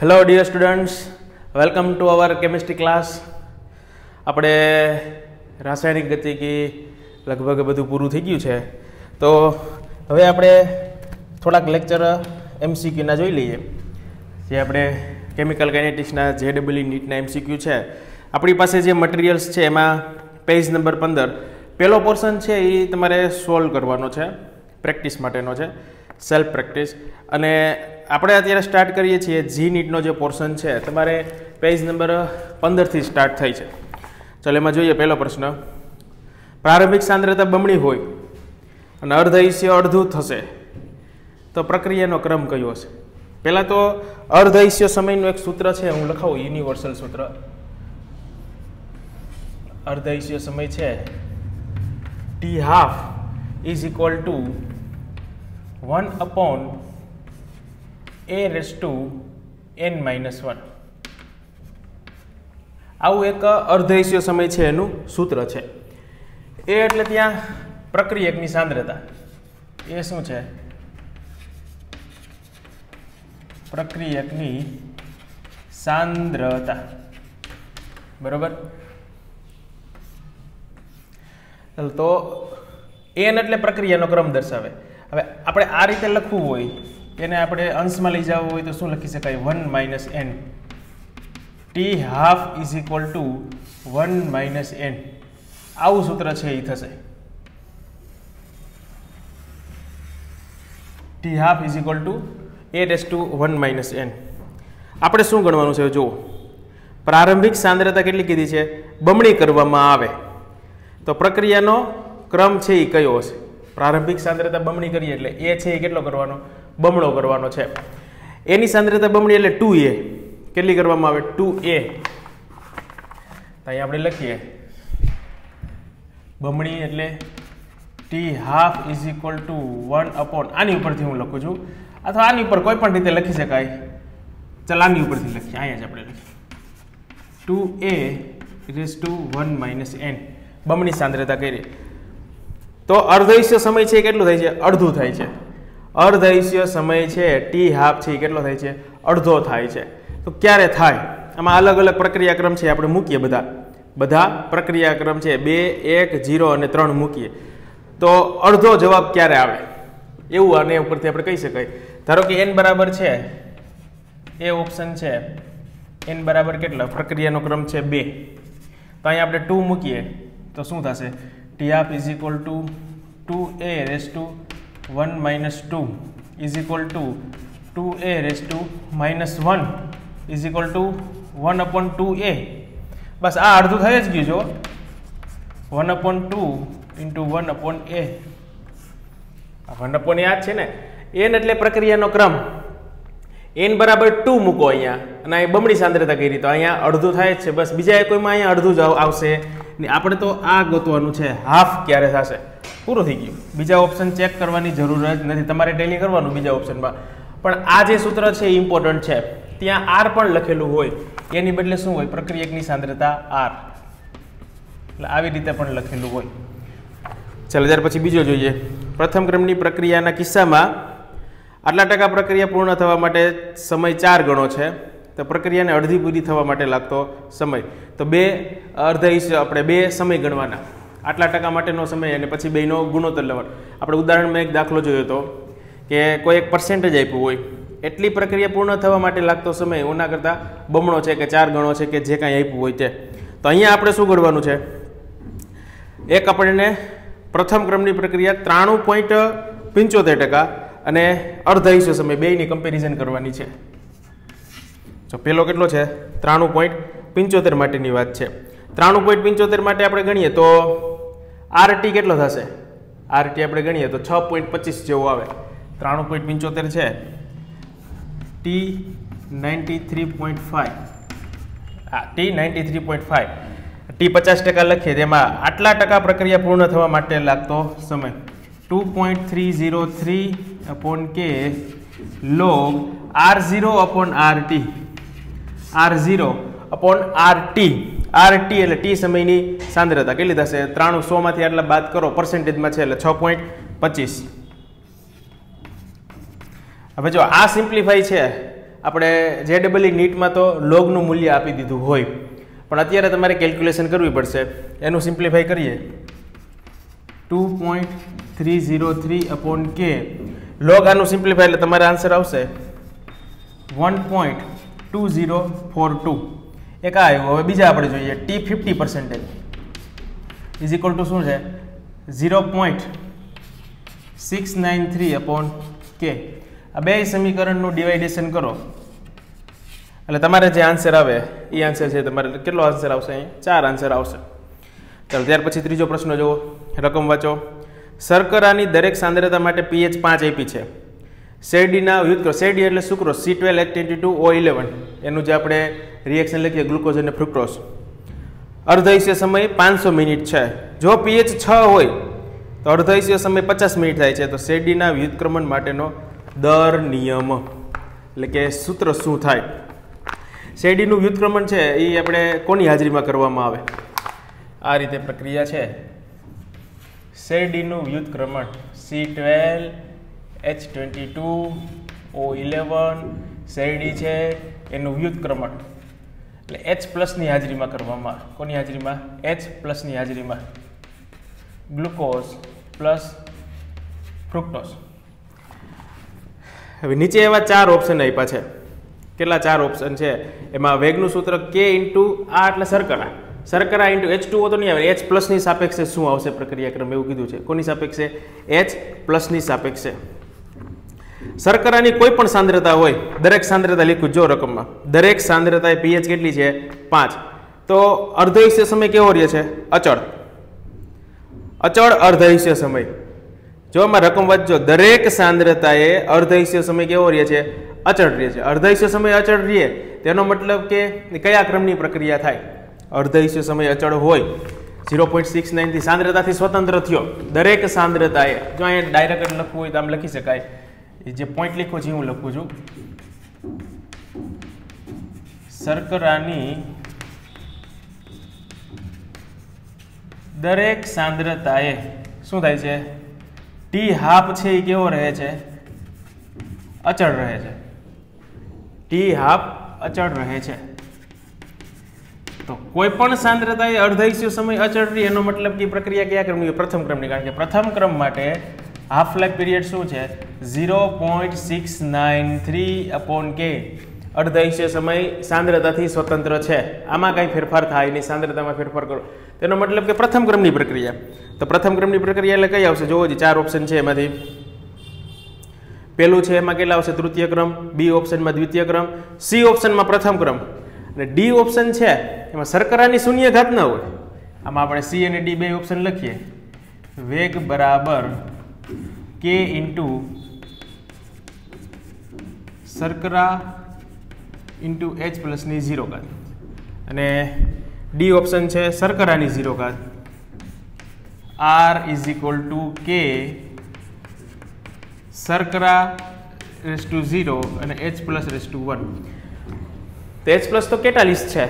Hello dear students, welcome to our chemistry class. આપણે રાસાયણિક ગતિકી લગભગ બધું પૂરું થઈ ગયું છે, તો હવે આપણે થોડાક લેક્ચર એમસીક્યુના જોઈ લઈએ. જે આપણે કેમિકલ કાઇનેટિક્સના જેડબલઈ નીટના એમસીક્યુ છે. આપણી પાસે જે મટીરિયલ્સ છે એમાં પેજ નંબર 15 પહેલો પોર્શન છે એ તમારે સોલ્વ કરવાનો છે, પ્રેક્ટિસ માટેનો છે, સેલ્ફ પ્રેક્ટિસ. અને આપણે અત્યારે સ્ટાર્ટ કરીએ છીએ જી નીટનો જે પોર્શન છે તમારે પેજ નંબર 15 થી સ્ટાર્ટ થાય છે. ચાલો એમાં જોઈએ પહેલો પ્રશ્ન. પ્રારંભિક સાંદ્રતા બમણી હોય અને અર્ધઆયુષ્ય અડધું થશે તો પ્રક્રિયાનો ક્રમ કયો હશે? પહેલાં તો અર્ધઆયુષ્ય સમયનું એક સૂત્ર છે, હું લખાવું, યુનિવર્સલ સૂત્ર. અર્ધઆયુષ્ય સમય છે T half is equal two 1/a⁻n-1. આવું એક અર્ધઆયુષ્ય સમય છે એનું સૂત્ર છે. એ એટલે ત્યાં પ્રક્રિયકની સાંદ્રતા. એ શું છે? પ્રક્રિયકની સાંદ્રતા. બરોબર. તો n એટલે પ્રક્રિયાનો ક્રમ દર્શાવે. હવે આપણે આ રીતે લખવું હોય, એને આપણે અંશમાં લઈ જવું હોય તો શું લખી શકાય? 1 - n. T half is equal two 1 - n. આવું સૂત્ર છે એ થશે. T half is equal two a⁻1 - n. આપણે શું ગણવાનું છે? જુઓ, પ્રારંભિક સાંદ્રતા કેટલી કીધી છે? બમણી કરવામાં આવે તો પ્રક્રિયાનો ક્રમ છે એ કયો હશે? પ્રારંભિક સાંદ્રતા બમણી કરીએ એટલે એ છે એ કેટલો કરવાનો? બમણો કરવાનો છે. એની સાંદ્રતા બમણી એટલે 2a. કેટલી કરવામાં આવે? 2a. અહીં આપણે લખીએ બમણી એટલે T half is equal two 1/, આની ઉપરથી હું લખું છું, અથવા આની ઉપર કોઈ પણ રીતે લખી શકાય. ચાલ આની ઉપરથી લખીએ, અહીંયા જ આપણે લખીએ 2a⁻1 - n. બમણી સાંદ્રતા કરી તો અર્ધઆયુષ્ય સમય છે કેટલું થાય છે? અડધું થાય છે. અર્ધઆયુષ્ય સમય છે ટી હાફ છે એ કેટલો થાય છે? અડધો થાય છે. તો ક્યારે થાય? આમાં અલગ અલગ પ્રક્રિયાક્રમ છે, આપણે મૂકીએ બધા પ્રક્રિયાક્રમ છે 2, 1, 0 અને 3 મૂકીએ તો અડધો જવાબ ક્યારે આવે એવું આને ઉપરથી આપણે કહી શકાય. ધારો કે n બરાબર છે, એ ઓપ્શન છે n બરાબર કેટલો? પ્રક્રિયાનો ક્રમ છે 2, તો અહીંયા આપણે 2 મૂકીએ તો શું થશે? T half is equal two 2a⁻1 - 2 is equal two 2a⁻1 is equal two 1/2a. બસ આ અડધું થઈ જ ગયું. જો 1/2 ઇન્ટુ 1/a. 1/a આ જ છે ને. n એટલે પ્રક્રિયાનો ક્રમ. n બરાબર 2 મૂકો અહીંયા, અને અહીં બમણી સાંદ્રતા કરી તો અહીંયા અડધું થાય જ છે. બસ બીજા કોઈમાં અહીંયા અડધું જ આવશે. આપણે તો આ ગોતવાનું છે, હાફ ક્યારે થશે. પૂરું થઈ ગયું. બીજા ઓપ્શન ચેક કરવાની જરૂર જ નથી, તમારે ટેલી કરવાનું બીજા ઓપ્શનમાં. પણ આ જે સૂત્ર છે એ ઇમ્પોર્ટન્ટ છે. ત્યાં આર પણ લખેલું હોય, એની બદલે શું હોય? પ્રક્રિયકની સાંદ્રતા આર. એટલે આવી રીતે પણ લખેલું હોય. ચાલો ત્યાર પછી બીજો જોઈએ. પ્રથમ ક્રમની પ્રક્રિયાના કિસ્સામાં આટલા ટકા પ્રક્રિયા પૂર્ણ થવા માટે સમય 4 ગણો છે. તો પ્રક્રિયાને અડધી પૂરી થવા માટે લાગતો સમય તો 2 અર્ધઆયુષ્ય આપણે 2 સમય ગણવાના. આટલા ટકા માટેનો સમય અને પછી બેનો ગુણોત્તર લેવાનો. આપણે ઉદાહરણમાં એક દાખલો જોયો હતો કે કોઈ એક પર્સેન્ટેજ આપ્યું હોય, એટલી પ્રક્રિયા પૂર્ણ થવા માટે લાગતો સમય ઓના કરતાં બમણો છે કે 4 ગણો છે કે જે કાંઈ આપ્યું હોય તે. તો અહીંયા આપણે શું ગણવાનું છે? એક આપણને પ્રથમ ક્રમની પ્રક્રિયા 93.75% અને અર્ધઆયુષ્ય સમય બેયની કમ્પેરિઝન કરવાની છે. તો પહેલો કેટલો છે? 93.75 માટેની વાત છે. 93.75 માટે આપણે ગણીએ તો આરટી કેટલો થશે? આરટી આપણે ગણીએ તો 6.25 જેવો આવે. 93.75 છે, ટી 93.5. ટી 93.5, ટી 50% લખીએ તેમાં આટલા ટકા પ્રક્રિયા પૂર્ણ થવા માટે લાગતો સમય 2.303/k log R0/RT. R0/RT. RT એટલે ટી સમયની સાંદ્રતા કેટલી થશે? 93 100 માંથી આટલા બાદ કરો, પર્સન્ટેજમાં છે એટલે 6.25. હવે જો આ સિમ્પ્લિફાઈ છે આપણે JEE નીટમાં તો લોગનું મૂલ્ય આપી દીધું હોય, પણ અત્યારે તમારે કેલ્ક્યુલેશન કરવી પડશે. એનું સિમ્પ્લિફાઈ કરીએ 2.303/k. લોગ આનું સિમ્પ્લિફાઈ એટલે તમારે આન્સર આવશે 1.2042. એક આ આવ્યો. હવે બીજા આપણે જોઈએ T50% ઇઝ ઇક્વલ ટુ શું છે 0.693/k. આ બે સમીકરણનું ડિવાઇડેશન કરો એટલે તમારે જે આન્સર આવે એ આન્સર છે તમારે કેટલો આન્સર આવશે? અહીં 4 આન્સર આવશે. ચાલો ત્યાર પછી ત્રીજો પ્રશ્ન જુઓ, રકમ વાંચો. શર્કરાની દરેક સાંદ્રતા માટે pH 5 આપી છે. શેરડીના યુદ્ધ કરો. શેરડી એટલે સુક્રોઝ C12H22O11, એનું જે આપણે રિએક્શન લખીએ ગ્લુકોઝ અને ફ્રુક્ટોઝ. અર્ધયુષ્ય સમય 500 મિનિટ છે. જો pH 6 હોય તો અર્ધયુષ્ય સમય 50 મિનિટ થાય છે. તો શેરડીના વ્યુત્ક્રમણ માટેનો દર નિયમ એટલે કે સૂત્ર શું થાય? શેરડીનું વ્યુત્ક્રમણ છે એ આપણે કોની હાજરીમાં કરવામાં આવે? આ રીતે પ્રક્રિયા છે. શેરડીનું વ્યુત્ક્રમણ C12H22O11 શેરડી છે એનું વ્યુત્ક્રમણ એટલે H+ ની હાજરીમાં કરવામાં આવે. કોની હાજરીમાં? H+ ની હાજરીમાં. Glucose plus fructose. હવે નીચે એવા 4 ઓપ્શન આપ્યા છે. કેટલા 4 ઓપ્શન છે? એમાં વેગનું સૂત્ર K ઇન્ટુ આ એટલે શર્કરા, શર્કરા ઇન્ટુ H2O તો નહીં આવે. H+ ની સાપેક્ષે શું આવશે પ્રક્રિયાક્રમ એવું કીધું છે. કોની સાપેક્ષે? H+ ની સાપેક્ષે. શર્કરાની કોઈ પણ સાંદ્રતા હોય, દરેક સાંદ્રતા લીખું જો રકમમાં, દરેક સાંદ્રતા pH કેટલી છે? 5. તો અર્ધયુષ્ય સમય કેવો રહે છે? અચળ. અચળ અર્ધયુષ્ય સમય. જો આમાં રકમ વાંચજો, દરેક સાંદ્રતાએ અર્ધયુષ્ય સમય કેવો રહે છે? અચળ રહે છે. અર્ધયુષ્ય સમય અચળ રહે તેનો મતલબ કે કયા ક્રમની પ્રક્રિયા થાય? અર્ધયુષ્ય સમય અચળ હોય 0.69 થી સાંદ્રતાથી સ્વતંત્ર થયો દરેક સાંદ્રતાએ. જો અહીંયા ડાયરેક્ટ લખવું હોય તો આમ લખી શકાય. એ જે પોઈન્ટ લીખો છે હું લખું છું. શર્કરાની દરેક સાંદ્રતાએ શું થાય છે? T½ છે એ કેવો રહે છે? અચળ રહે છે. T½ અચળ રહે છે. તો કોઈ પણ સાંદ્રતાએ અર્ધયુષ્ય સમય અચળ રહે એનો મતલબ કે પ્રક્રિયા કયા ક્રમની? પ્રથમ ક્રમની. કારણ કે પ્રથમ ક્રમ માટે હાફ લાઈફ પીરિયડ શું છે? 0.693/k. અર્ધયુષ્ય સમય સાંદ્રતાથી સ્વતંત્ર છે. આમાં કંઈ ફેરફાર થાય નહીં. સાંદ્રતામાં ફેરફાર કરો તેનો મતલબ કે પ્રથમ ક્રમની પ્રક્રિયા. તો પ્રથમ ક્રમની પ્રક્રિયા એટલે કઈ આવશે? જોવો જ 4 ઓપ્શન છે એમાંથી પેલું છે એમાં કેટલા આવશે? તૃતીય ક્રમ. બી ઓપ્શનમાં દ્વિતીય ક્રમ. સી ઓપ્શનમાં પ્રથમ ક્રમ. અને ડી ઓપ્શન છે એમાં શર્કરાની શૂન્ય ઘાત ન હોય. આમાં આપણે સી અને ડી બે ઓપ્શન લખીએ. વેગ બરાબર K ઇન્ટુ શર્કરા ઇન્ટુ H+ ની 0 ઘાત. અને ડી ઓપ્શન છે શર્કરાની 0 ઘાત. R is equal to K શર્કરા ⁻0 અને H+1. તો H+ તો કેટાલિસ્ટ છે.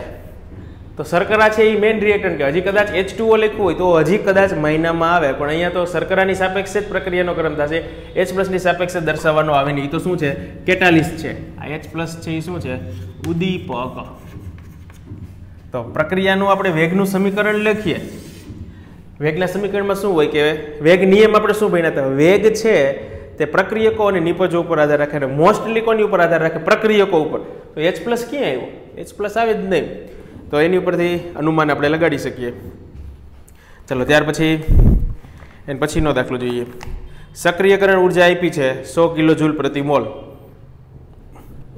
તો શર્કરા છે એ મેઇન રિએક્ટન્ટ કે હજી કદાચ H2O લખ્યું હોય તો હજી કદાચ મહિનામાં આવે, પણ અહીંયા તો શર્કરાની સાપેક્ષે જ પ્રક્રિયાનો ક્રમ થશે. H+ ની સાપેક્ષે દર્શાવવાનો આવે નહીં. એ તો શું છે? કેટાલિસ્ટ છે. આ H+ છે એ શું છે? ઉદ્દીપક. તો પ્રક્રિયાનું આપણે વેગનું સમીકરણ લખીએ. વેગના સમીકરણમાં શું હોય કે વેગ નિયમ આપણે શું ભણ્યા હતા? વેગ છે તે પ્રક્રિયકો અને નિપજો ઉપર આધાર રાખે. મોસ્ટલી કોની ઉપર આધાર રાખે? પ્રક્રિયકો ઉપર. તો H+ ક્યાં આવ્યો? H+ આવે જ નહીં. તો એની ઉપરથી અનુમાન આપણે લગાડી શકીએ. ચલો ત્યાર પછી પછીનો દાખલો જોઈએ. સક્રિયકરણ ઉર્જા આપી છે 100 કિલોજૂલ પ્રતિ મોલ.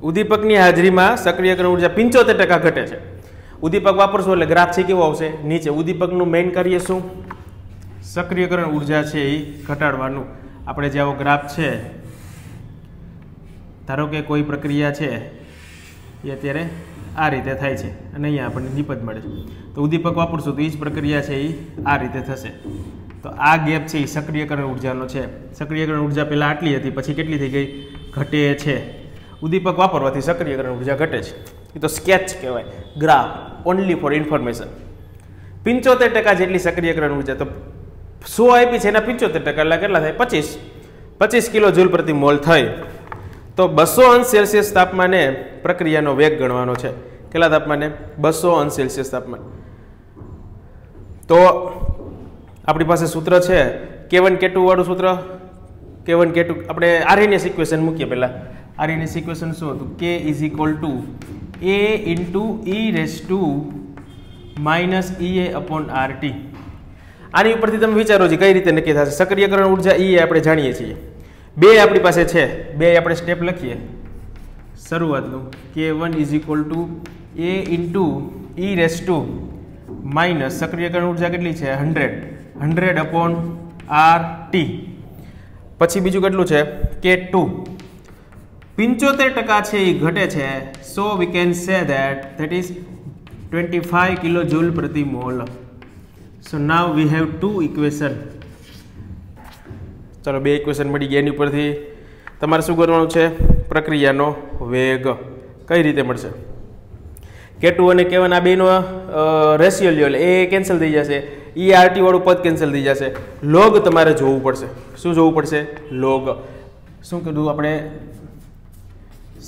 ઉદ્દીપકની હાજરીમાં સક્રિયકરણ ઉર્જા 75% ઘટે છે. ઉદ્દીપક વાપરશો એટલે ગ્રાફ છે કેવો આવશે? નીચે. ઉદ્દીપકનું મેઇન કાર્ય શું? સક્રિયકરણ ઉર્જા છે એ ઘટાડવાનું. આપણે જે આવો ગ્રાફ છે, ધારો કે કોઈ પ્રક્રિયા છે એ અત્યારે આ રીતે થાય છે અને અહીંયા આપણને નિપજ મળે છે. તો ઉદ્દીપક વાપરશું તો એ જ પ્રક્રિયા છે એ આ રીતે થશે. તો આ ગેપ છે એ સક્રિયકરણ ઉર્જાનો છે. સક્રિયકરણ ઉર્જા પહેલાં આટલી હતી, પછી કેટલી થઈ ગઈ? ઘટે છે. ઉદ્દીપક વાપરવાથી સક્રિયકરણ ઉર્જા ઘટે છે. એ તો સ્કેચ કહેવાય, ગ્રાફ, ઓનલી ફોર ઇન્ફોર્મેશન. 75% જેટલી સક્રિયકરણ ઉર્જા. તો 100 આપી છે એના 75% એટલે કેટલા થાય? 25 કિલો જૂલ પ્રતિ મોલ થઈ. તો 200 અંશ સેલ્સિયસ તાપમાને પ્રક્રિયાનો વેગ ગણવાનો છે. કેટલા તાપમાને? 200 અંશ સેલ્સિયસ તાપમાન. તો આપણી પાસે સૂત્ર છે K1 K2 વાળું સૂત્ર. K1 K2 આપણે આરએનએસ ઇક્વેશન મૂકીએ પહેલા. આરએનએસ ઇક્વેશન શું હતું? K = A - EA/RT. આની ઉપરથી તમે વિચારો છો કઈ રીતે નક્કી થશે? સક્રિયકરણ ઉર્જા E આપણે જાણીએ છીએ. બે આપણી પાસે છે, બે આપણે સ્ટેપ લખીએ શરૂઆતનું. K1 = A - સક્રિયકરણ ઉર્જા કેટલી છે? 100/RT. પછી બીજું કેટલું છે? K2 75% છે એ ઘટે છે. So we can say that is 25 kJ/mol. So now we have two equation. ચલો બે ઇક્વેશન મળી ગયા. એની ઉપરથી તમારે શું કરવાનું છે? પ્રક્રિયાનો વેગ કઈ રીતે મળશે? K2 અને K1 આ બેનો રેશિયો લ્યો એટલે એ કેન્સલ થઈ જશે. ERT વાળું પદ કેન્સલ થઈ જશે. લોગ તમારે જોવું પડશે. શું જોવું પડશે? લોગ. શું કીધું આપણે?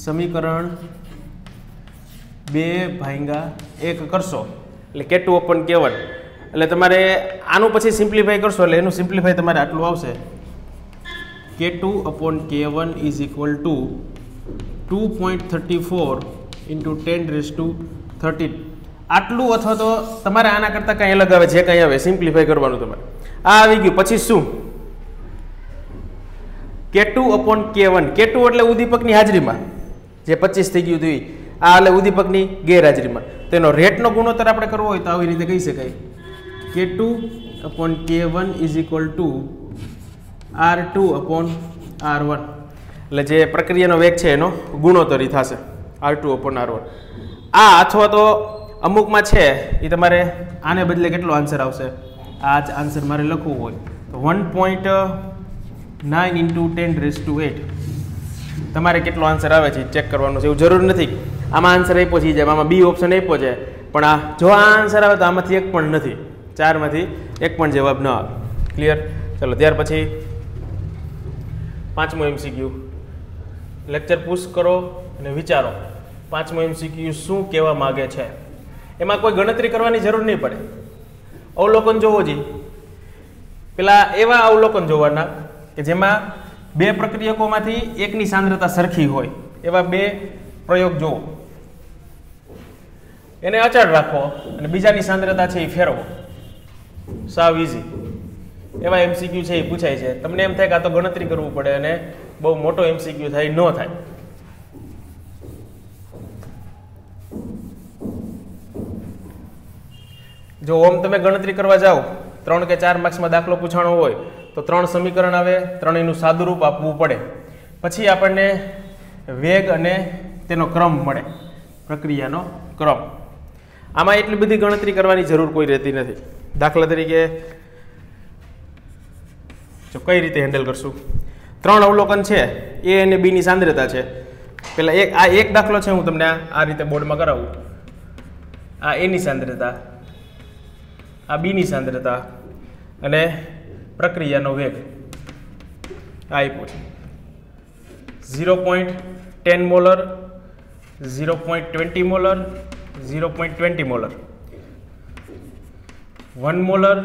સમીકરણ 2/1 કરશો એટલે K2/K1. એટલે તમારે આનું પછી સિમ્પ્લિફાય કરશો એટલે એનું સિમ્પ્લિફાય તમારે આટલું આવશે. K2/K1 = 2.34 × 10⁻13. આટલું અથવા તો તમારે આના કરતાં કંઈ અલગ આવે, જે કંઈ આવે સિમ્પ્લિફાય કરવાનું તમારે. આ આવી ગયું. પછી શું? K2/K1. K2 એટલે ઉદ્દીપકની હાજરીમાં જે 25 થઈ ગયું હતું. આ એટલે ઉદ્દીપકની ગેરહાજરીમાં. તેનો રેટનો ગુણોત્તર આપણે કરવો હોય તો આવી રીતે કહી શકાય. K2/K1 = R2/R1. એટલે જે પ્રક્રિયાનો વેગ છે એનો ગુણોત્તર થશે R2/R1. આ અથવા તો અમુકમાં છે એ તમારે આને બદલે કેટલો આન્સર આવશે? આ જ આન્સર મારે લખવું હોય તો 1.9 × 10⁸. તમારે કેટલો આન્સર આવે છે ચેક કરવાનું છે. એવું જરૂર નથી આમાં આન્સર આપ્યો છે જેમ આમાં બી ઓપ્શન આપ્યો છે, પણ આ જો આ આન્સર આવે તો આમાંથી એક પણ નથી. 4 માંથી એક પણ જવાબ ન આવે. ક્લિયર? ચલો ત્યાર પછી 5મો MCQ. લેક્ચર પુશ કરો અને વિચારો 5મો MCQ શું કહેવા માગે છે. એમાં કોઈ ગણતરી કરવાની જરૂર નહીં પડે. અવલોકન જોવો જોઈએ. પેલા એવા અવલોકન જોવાના કે જેમાં બે પ્રક્રિયકોમાંથી એકની સાંદ્રતા સરખી હોય એવા બે પ્રયોગ જોવો. એને અચળ રાખો અને બીજાની સાંદ્રતા છે એ ફેરવો. સાવ ઇઝી. એવા MCQ છે એ પૂછાય છે. તમને એમ થાય કે આ તો ગણતરી કરવું પડે અને બહુ મોટો MCQ થાય, ન થાય. જો ઓમ તમે ગણતરી કરવા જાઓ 3 કે 4 માર્ક્સમાં દાખલો પૂછાણો હોય તો 3 સમીકરણ આવે, ત્રણેયનું સાદુરૂપ આપવું પડે, પછી આપણને વેગ અને તેનો ક્રમ મળે, પ્રક્રિયાનો ક્રમ. આમાં એટલી બધી ગણતરી કરવાની જરૂર કોઈ રહેતી નથી. દાખલા તરીકે જો કઈ રીતે હેન્ડલ કરશું? 3 અવલોકન છે, A અને B ની સાંદ્રતા છે. પેલા એક દાખલો છે, હું તમને આ રીતે બોર્ડમાં કરાવું. આ A ની સાંદ્રતા, આ B ની સાંદ્રતા અને પ્રક્રિયાનો વેગ આપ્યો છે. 0.10 molar, 0.20 molar, 0.20 molar, 1 molar,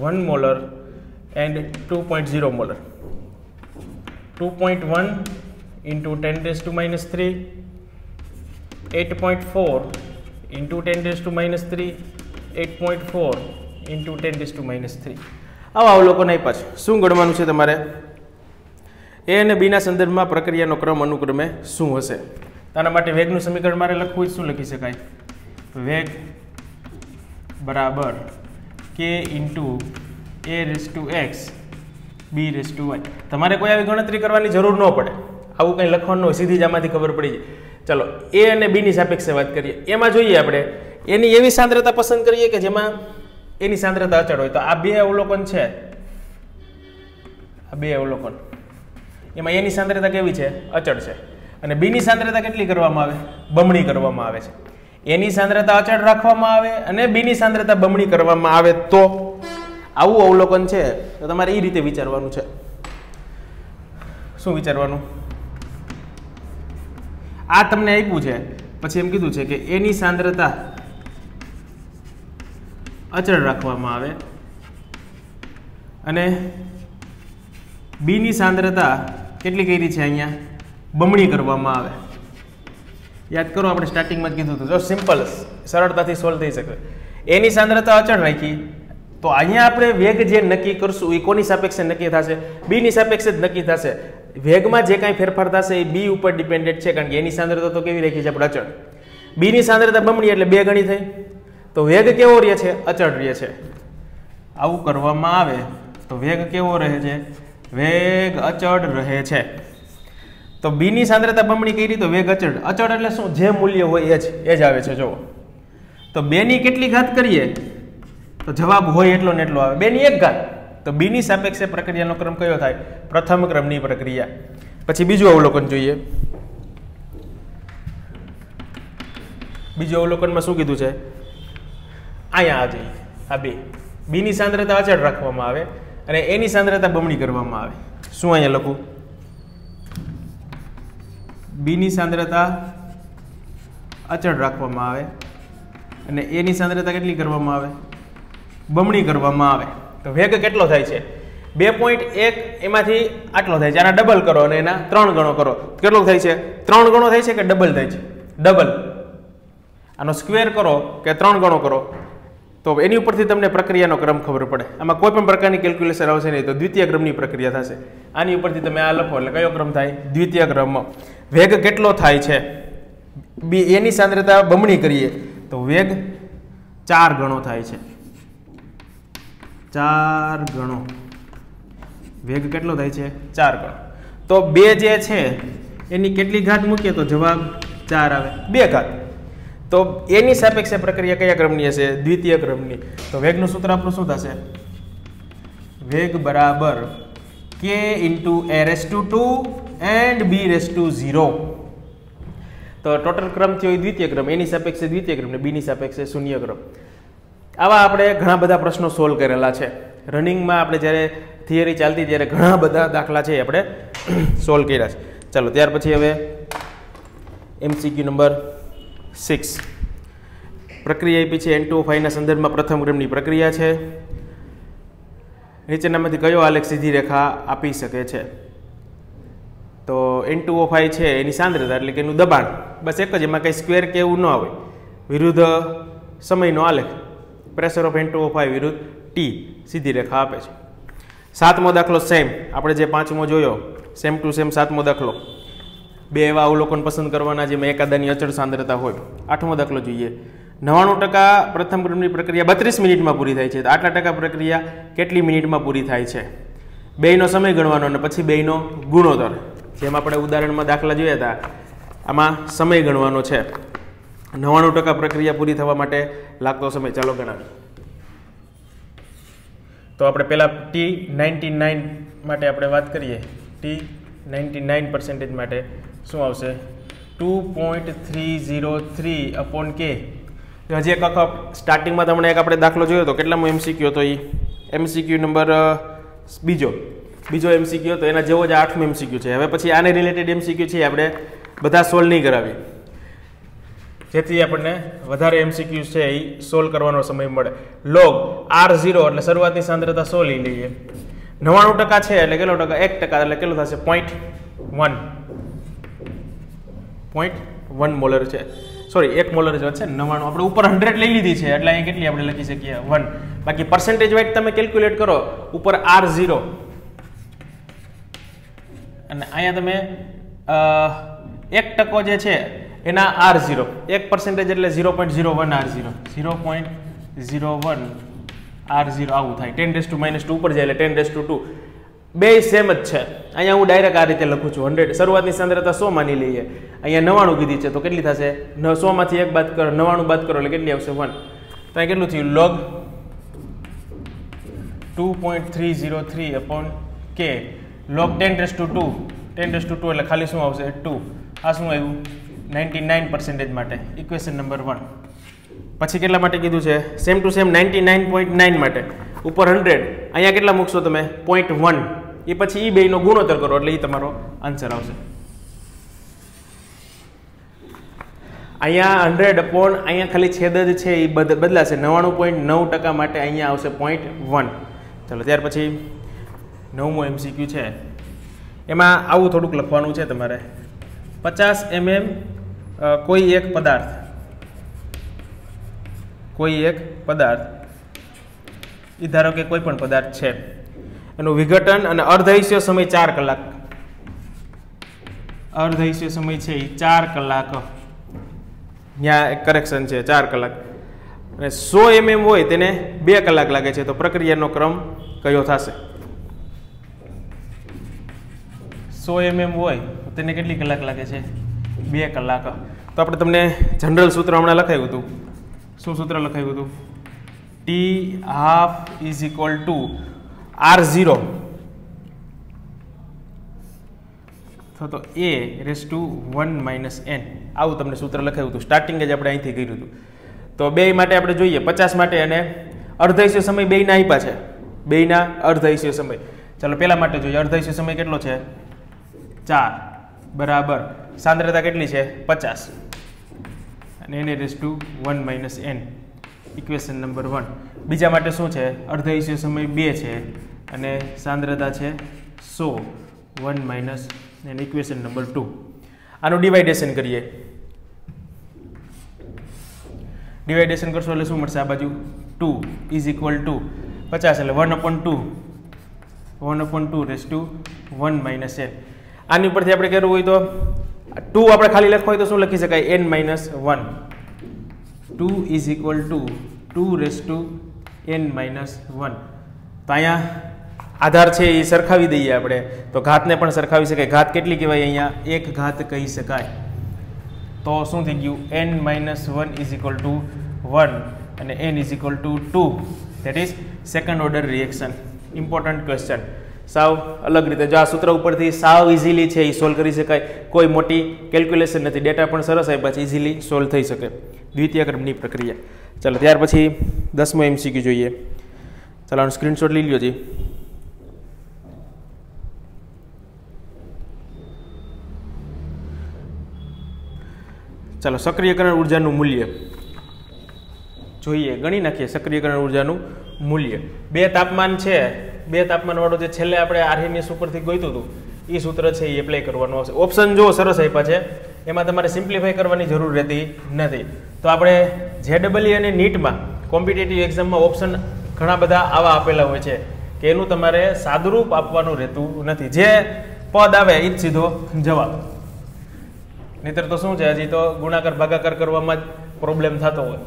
1 molar and 2.0 molar. 2.1 into 10⁻³ 8.4 into 10⁻³, 8.4 into 10⁻³. આવા અવલોકન આપ્યા છે. શું ગણવાનું છે તમારે? A અને B ના સંદર્ભમાં પ્રક્રિયાનો ક્રમ અનુક્રમે શું હશે? આના માટે વેગનું સમીકરણ મારે લખવું હોય શું લખી શકાય? વેગ બરાબર K × AX B/y. તમારે કોઈ આવી ગણતરી કરવાની જરૂર ન પડે. આવું કંઈ લખવાનું હોય, સીધી જ આમાંથી ખબર પડી જાય. ચલો A અને B ની સાપેક્ષે વાત કરીએ. એમાં જોઈએ આપણે એની એવી સાંદ્રતા પસંદ કરીએ કે જેમાં એની સાંદ્રતા અચળ હોય. તો આ બે અવલોકન છે, આ બે અવલોકન, એમાં એની સાંદ્રતા કેવી છે? અચળ છે. અને B ની સાંદ્રતા કેટલી કરવામાં આવે? બમણી કરવામાં આવે છે. એની સાંદ્રતા અચળ રાખવામાં આવે અને B ની સાંદ્રતા બમણી કરવામાં આવે તો આવું અવલોકન છે. તો તમારે એ રીતે વિચારવાનું છે. શું વિચારવાનું? આ તમને આપ્યું છે, પછી એમ કીધું છે કે એની સાંદ્રતા અચળ રાખવામાં આવે અને બીની સાંદ્રતા કેટલી કરી છે અહીંયા બમણી કરવામાં આવે. યાદ કરો આપણે સ્ટાર્ટિંગમાં જ કીધું હતું, જો સિમ્પલ સરળતાથી સોલ્વ થઈ શકે. એની સાંદ્રતા અચળ રાખી તો અહીંયા આપણે વેગ જે નક્કી કરશું એ કોની સાપેક્ષે નક્કી થશે? બીની સાપેક્ષે જ નક્કી થશે. વેગમાં જે કાંઈ ફેરફાર થશે એ બી ઉપર ડિપેન્ડેન્ટ છે, કારણ કે એની સાંદ્રતા તો કેવી રાખી છે આપણે અચળ. બીની સાંદ્રતા બમણી એટલે 2 ગણી થઈ, તો વેગ કેવો રહે છે? અચળ રહે છે. આવું કરવામાં આવે તો વેગ કેવો રહે છે? વેગ અચળ રહે છે. તો બીની સાંદ્રતા બમણી કરી તો વેગ અચળ. અચળ એટલે શું? જે મૂલ્ય હોય એ જ આવે છે. જુઓ તો 2 ની કેટલી ઘાત કરીએ તો જવાબ હોય એટલો ને એટલો આવે, 2 ની 1 ઘાત. તો બીની સાપેક્ષે પ્રક્રિયાનો ક્રમ કયો થાય? પ્રથમ ક્રમની પ્રક્રિયા. પછી બીજું અવલોકન જોઈએ. બીજું અવલોકનમાં શું કીધું છે? અહીંયા આ જોઈએ, આ બે. બીની સાંદ્રતા અચળ રાખવામાં આવે અને એની સાંદ્રતા બમણી કરવામાં આવે. શું અહીંયા લખું? બીની સાંદ્રતા અચળ રાખવામાં આવે અને એની સાંદ્રતા કેટલી કરવામાં આવે? બમણી કરવામાં આવે. તો વેગ કેટલો થાય છે? 2.1 એમાંથી આટલો થાય છે. આના ડબલ કરો અને એના 3 ગણો કરો. કેટલો થાય છે? 3 ગણો થાય છે કે ડબલ થાય છે? ડબલ. આનો સ્ક્વેર કરો કે 3 ગણો કરો તો એની ઉપરથી તમને પ્રક્રિયાનો ક્રમ ખબર પડે. આમાં કોઈ પણ પ્રકારની કેલ્ક્યુલેશન આવશે નહીં, તો દ્વિતીય ક્રમની પ્રક્રિયા થશે. આની ઉપરથી તમે આ લખો એટલે કયો ક્રમ થાય? દ્વિતીય ક્રમ. વેગ કેટલો થાય છે? એની સાંદ્રતા બમણી કરીએ તો વેગ 4 ગણો થાય છે. 4 ગણો વેગ કેટલો થાય છે? 4 ગણો. તો 2 જે છે એની કેટલી ઘાત મૂકીએ તો જવાબ 4 આવે? 2 ઘાત. તો એની સાપેક્ષે પ્રક્રિયા કયા ક્રમની હશે? દ્વિતીય ક્રમની. તો વેગનું સૂત્ર આપણું શું થશે? વેગ બરાબર k × a⁻²⁴ and b⁻0. તો ટોટલ ક્રમ થયો એ દ્વિતીય ક્રમ, એની સાપેક્ષે દ્વિતીય ક્રમ ને બીની સાપેક્ષે શૂન્ય ક્રમ. આવા આપણે ઘણા બધા પ્રશ્નો સોલ્વ કરેલા છે. રનિંગમાં આપણે જ્યારે થિયરી ચાલતી ત્યારે ઘણા બધા દાખલા છે આપણે સોલ્વ કર્યા છે. ચાલો ત્યાર પછી હવે MCQ નંબર 6. પ્રક્રિયા આપી છે N2O5 ના સંદર્ભમાં પ્રથમ ક્રમની પ્રક્રિયા છે. નીચેનામાંથી કયો આલેખ સીધી રેખા આપી શકે છે? તો N2O5 છે એની સાંદ્રતા એટલે કે એનું દબાણ બસ એક જ, એમાં કંઈ સ્ક્વેર કે એવું ન આવે. વિરુદ્ધ સમયનો આલેખ પ્રેશર ઓફ N2O5 વિરુદ્ધ T સીધી રેખા આપે છે. 7મો દાખલો સેમ, આપણે જે 5મો જોયો સેમ ટુ સેમ 7મો દાખલો. 2 એવા અવલોકન પસંદ કરવાના જેમાં એકાદાની અચળ સાંદ્રતા હોય. 8મો દાખલો જોઈએ. 99% પ્રથમ ક્રમની પ્રક્રિયા 32 મિનિટમાં પૂરી થાય છે. તો આટલા ટકા પ્રક્રિયા કેટલી મિનિટમાં પૂરી થાય છે? 2નો સમય ગણવાનો અને પછી 2નો ગુણોત્તર. જેમ આપણે ઉદાહરણમાં દાખલા જોયા હતા, આમાં સમય ગણવાનો છે. 99% પ્રક્રિયા પૂરી થવા માટે લાગતો સમય ચાલો ગણાવીએ. તો આપણે પહેલાં T99 માટે આપણે વાત કરીએ. T99% માટે શું આવશે? 2.303/k. હજી એક સ્ટાર્ટિંગમાં તમને એક આપણે દાખલો જોયો હતો, કેટલામો MCQ હતો? એ MCQ નંબર બીજો MCQ હતો, એના જેવો જ 8મો MCQ છે. હવે પછી આને રિલેટેડ MCQ છે આપણે બધા સોલ્વ નહીં કરાવીએ, જેથી આપણને વધારે MCQ છે એ સોલ્વ કરવાનો સમય મળે. લોગ R0 એટલે શરૂઆતની સાંદ્રતા 100 લઈ લઈએ. 99% છે એટલે કેટલો ટકા? 1% એટલે કેટલો થશે? 0.1 મોલર છે. સોરી 1 મોલર જ છે. 99 આપણે ઉપર 100 લઈ લીધી છે એટલે અહીં કેટલી આપણે લખી શકીએ? 1. બાકી પર્સન્ટેજ વાઇઝ તમે કેલ્ક્યુલેટ કરો. ઉપર R0 અને અહીંયા તમે 1% જે છે એના R0, 1% એટલે 0.01 R0, 0.01 R0 આવું થાય. 10⁻² ઉપર જાય એટલે 10⁻². બે સેમ જ છે. અહીંયા હું ડાયરેક્ટ આ રીતે લખું છું. 100 શરૂઆતની સાંદ્રતા 100 માની લઈએ. અહીંયા 99 કીધી છે તો કેટલી થશે? 100 માંથી 1 બાદ કરો, 99 બાદ કરો એટલે કેટલી આવશે? 1. તો અહીં કેટલું થયું? log 2.303/k log 10⁻², 10⁻² એટલે ખાલી શું આવશે? 2. આ શું આવ્યું? 99% માટે ઇક્વેશન નંબર 1. પછી કેટલા માટે કીધું છે? સેમ ટુ સેમ 99.9 માટે ઉપર 100. અહીંયા કેટલા મૂકશો તમે? 0.1. એ પછી એ બેનો ગુણોત્તર કરો એટલે એ તમારો આન્સર આવશે. અહીંયા 100 અપોન અહીંયા ખાલી છેદ જ છે એ બદલાશે 99.9% માટે અહીંયા આવશે 0.1. ચાલો ત્યાર પછી 9મો MCQ છે, એમાં આવું થોડુંક લખવાનું છે તમારે. 50 mm કોઈ એક પદાર્થ એ ધારો કે કોઈ પણ પદાર્થ છે, એનું વિઘટન અને અર્ધઆયુષ્ય સમય 4 કલાક. અર્ધઆયુષ્ય સમય છે એ 4 કલાક. ત્યાં એક કરેક્શન છે 4 કલાક. અને 100 mm હોય તેને 2 કલાક લાગે છે, તો પ્રક્રિયાનો ક્રમ કયો થશે? 100 mm હોય તો તેને કેટલી કલાક લાગે છે? 2 કલાક. તો આપણે તમને જનરલ સૂત્ર હમણાં લખાયું હતું. શું સૂત્ર લખાયું હતું? T½ = R0 તો A⁻n આવું તમને સૂત્ર લખાયું હતું. સ્ટાર્ટિંગ જ આપણે અહીંથી કર્યું હતું. તો બે માટે આપણે જોઈએ 50 માટે અને અર્ધઆયુષ્ય સમય બેયના આપ્યા છે, બેયના અર્ધઆયુષ્ય સમય. ચાલો પહેલા માટે જોઈએ. અર્ધઆયુષ્ય સમય કેટલો છે? 4 બરાબર સાંદ્રતા કેટલી છે? 50 અને n⁻⁻n ઇક્વેશન નંબર 1. બીજા માટે શું છે? અર્ધઆયુષ્ય સમય 2 છે અને સાંદ્રતા છે 100 1 - ઇક્વેશન નંબર 2. આનું ડિવાઇડેશન કરીએ. ડિવાઇડેશન કરશો એટલે શું મળશે? આ બાજુ 2 = 50 એટલે 1/2 1/2 આની ઉપરથી આપણે કરવું હોય તો 2 આપણે ખાલી લખવું હોય તો શું લખી શકાય? n-1. 2 = 2n-1. તો અહીંયા આધાર છે એ સરખાવી દઈએ આપણે, તો ઘાતને પણ સરખાવી શકાય. ઘાત કેટલી કહેવાય? અહીંયા 1 ઘાત કહી શકાય. તો શું થઈ ગયું? n-1 = 1 અને n = 2. That is second order reaction. Important question. સાવ અલગ રીતે જો આ સૂત્ર ઉપરથી સાવ ઇઝીલી છે એ સોલ્વ કરી શકાય. કોઈ મોટી કેલ્ક્યુલેશન નથી, ડેટા પણ સરસ આપ્યા છે, ઇઝીલી સોલ્વ થઈ શકે. દ્વિતીય ક્રમની પ્રક્રિયા. ચાલો ત્યાર પછી 10મો MCQ જોઈએ. ચાલો આનો સ્ક્રીનશોટ લઈ લ્યો જી. ચાલો સક્રિયકરણ ઉર્જાનું મૂલ્ય જોઈએ, ગણી નાખીએ. સક્રિયકરણ ઉર્જાનું મૂલ્ય બે તાપમાન છે, બે તાપમાન વાળું જે છેલ્લે આપણે આરએમએસ ઉપરથી ગોઈતું હતું એ સૂત્ર છે એ એપ્લાય કરવાનું આવશે. ઓપ્શન જો સરસ આપ્યા છે, એમાં તમારે સિમ્પ્લિફાય કરવાની જરૂર રહેતી નથી. તો આપણે JEE અને નીટમાં કોમ્પિટિટિવ એક્ઝામમાં ઓપ્શન ઘણા બધા આવા આપેલા હોય છે કે એનું તમારે સાદુરૂપ આપવાનું રહેતું નથી. જે પદ આવે એ જ સીધો જવાબ. નહીતર તો શું છે, હજી તો ગુણાકાર ભાગાકાર કરવામાં જ પ્રોબ્લેમ થતો હોય.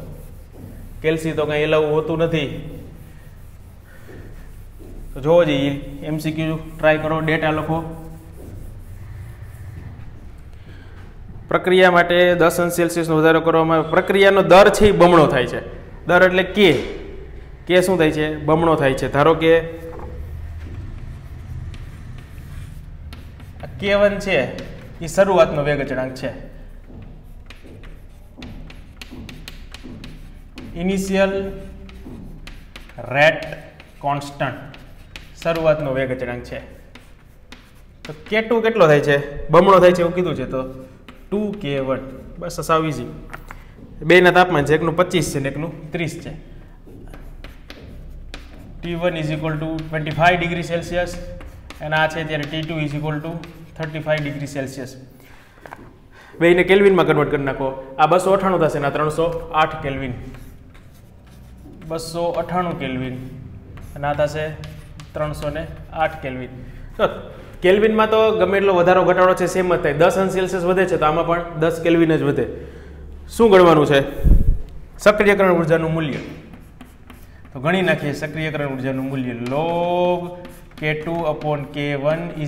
કેલ્સી તો કંઈ એલાવું હોતું નથી. તો જોવો જઈએ MCQ ટ્રાય કરો, ડેટા લખો. પ્રક્રિયા માટે 10°C નો વધારો કરવામાં આવે. પ્રક્રિયાનો દર છે એ બમણો થાય છે. દર એટલે કે શું થાય છે? બમણો થાય છે. ધારો કે K1 છે એ શરૂઆતનો વેગ અચળાંક છે. ઇનિશિયલ રેટ કોન્સ્ટન્ટ શરૂઆતનો વેગ અચળાંક છે. તો K2 કેટલો થાય છે? બમણો થાય છે એવું કીધું છે, તો 2K1. બસ સાવ ઇઝી. બેના તાપમાન છે, એકનું 25 છે ને એકનું 30 છે. T1 = 25°C અને આ છે ત્યારે T2 = 35°C. બેને કેલ્વિનમાં કન્વર્ટ કરી નાખો. આ 298 થશે ને આ 308 કેલ્વિન. 298 કેલ્વિન અને આ થશે 308 કેલ્વિન. તો કેલ્વિનમાં તો ગમે એટલો વધારો ઘટાડો છે સેમ જ થાય. 10°C વધે છે તો આમાં પણ 10 કેલ્વિન જ વધે. શું ગણવાનું છે? સક્રિયકરણ ઉર્જાનું મૂલ્ય. તો ગણી નાખીએ સક્રિયકરણ ઉર્જાનું મૂલ્ય. log K2/K1 =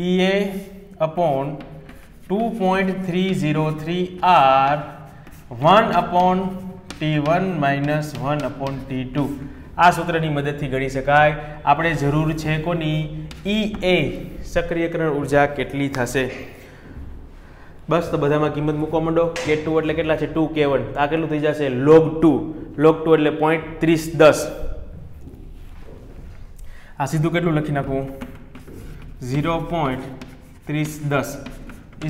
EA/2.303 R 1/T1 - 1/T2. આ સૂત્રની મદદથી ગણી શકાય. આપણે જરૂર છે કોની? EA સક્રિયકરણ ઉર્જા કેટલી થશે? બસ તો બધામાં કિંમત મૂકવા માંડો. K2 એટલે કેટલા છે? 2K1. આ કેટલું થઈ જશે? log 2. log 2 એટલે 0.3010. આ સીધું કેટલું લખી નાખું? 0.3010 =